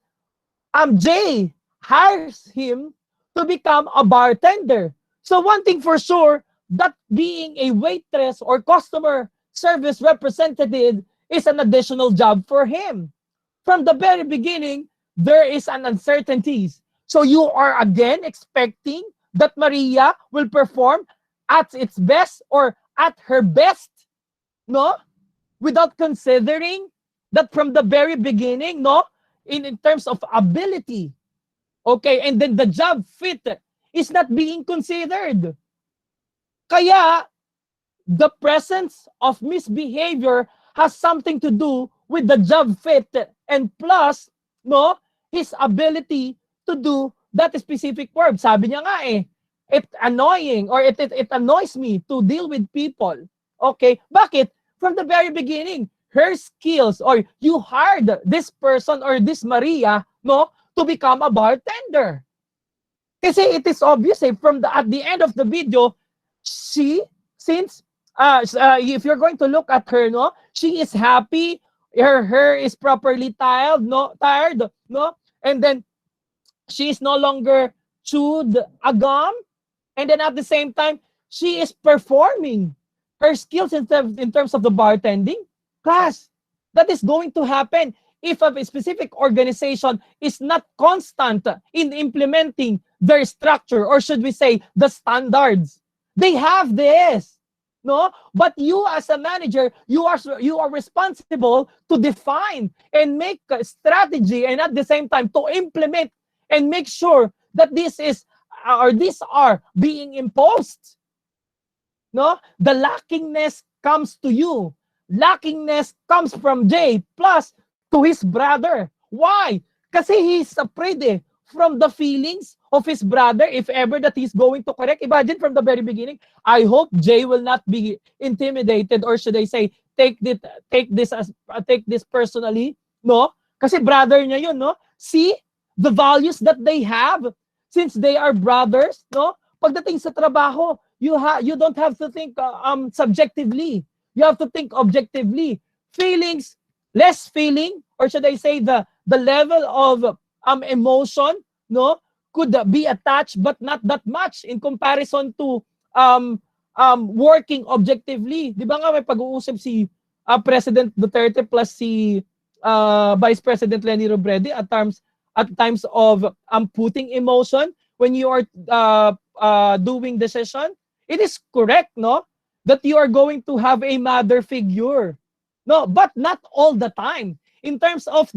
Jay hires him to become a bartender. So one thing for sure, that being a waitress or customer service representative is an additional job for him. From the very beginning, there is an uncertainty. So you are again expecting that Maria will perform at its best or at her best, no? Without considering that from the very beginning, no? In terms of ability. Okay, and then the job fit is not being considered. Kaya, the presence of misbehavior has something to do with the job fit and plus, no, his ability to do that specific verb. Sabi niya nga eh, it annoying or it annoys me to deal with people. Okay, bakit? From the very beginning, her skills or you hired this person or this Maria, no, to become a bartender. Kasi it is obvious eh, at the end of the video, since if you're going to look at her, no, she is happy, her hair is properly tired, no, and then she is no longer chewed a gum, and then at the same time she is performing her skills in terms of the bartending, class, that is going to happen if a specific organization is not constant in implementing their structure, or should we say the standards. They have this, no? But you as a manager, you are responsible to define and make a strategy, and at the same time to implement and make sure that this is or these are being imposed. No? The lackingness comes to you. Lackingness comes from Jay plus to his brother. Why? Kasi he's afraid from the feelings of his brother if ever that he's going to correct. Imagine from the very beginning, I hope Jay will not be intimidated, or should I say take this personally, no? Kasi brother niya yun, no? See the values that they have since they are brothers, no? Pagdating sa trabaho, you don't have to think subjectively. You have to think objectively. Feelings, less feeling, or should I say the level of emotion, no, could be attached, but not that much in comparison to working objectively. Di ba nga may pag-uusap si President Duterte plus si Vice President Leni Robredo at times of putting emotion when you are doing decision. It is correct, no, that you are going to have a mother figure, no, but not all the time. In terms of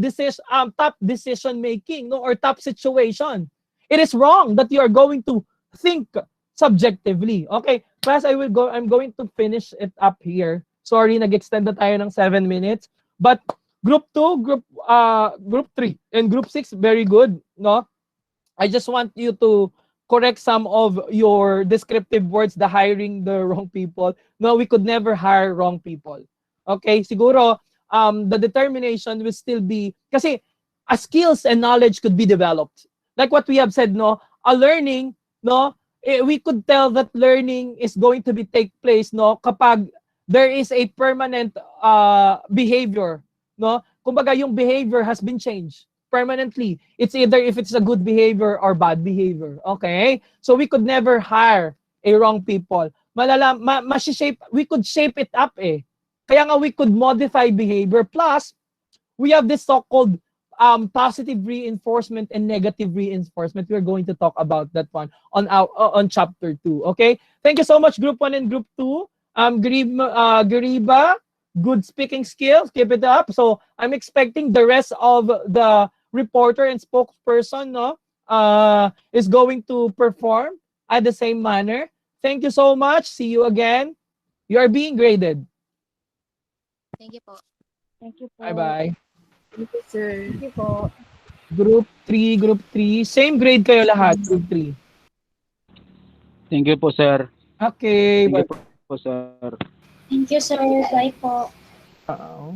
top decision making, no, or top situation, it is wrong that you are going to think subjectively. Okay, class, I'm going to finish it up here. Sorry, nag-extend na tayo ng 7 minutes. But group 2, group 3, and group 6, very good, no? I just want you to correct some of your descriptive words, the hiring the wrong people. No, we could never hire wrong people. Okay, siguro the determination will still be, kasi a skills and knowledge could be developed. Like what we have said, no, a learning, no, we could tell that learning is going to take place, no, kapag there is a permanent behavior, no? Kumbaga yung behavior has been changed permanently. It's either if it's a good behavior or bad behavior. Okay? So we could never hire a wrong people. We could shape it up eh. Kaya nga we could modify behavior. Plus, we have this so-called positive reinforcement and negative reinforcement. We're going to talk about that one on chapter 2. Okay? Thank you so much, group 1 and group 2. Gariba, good speaking skills. Keep it up. So I'm expecting the rest of the reporter and spokesperson, no, is going to perform at the same manner. Thank you so much. See you again. You are being graded. Thank you po. Thank you po. Bye-bye. Thank you, sir. Thank you po. Group 3. Same grade kayo lahat, group 3. Thank you po, sir. Okay. Thank you po, sir. Thank you, sir. Bye po. Bye.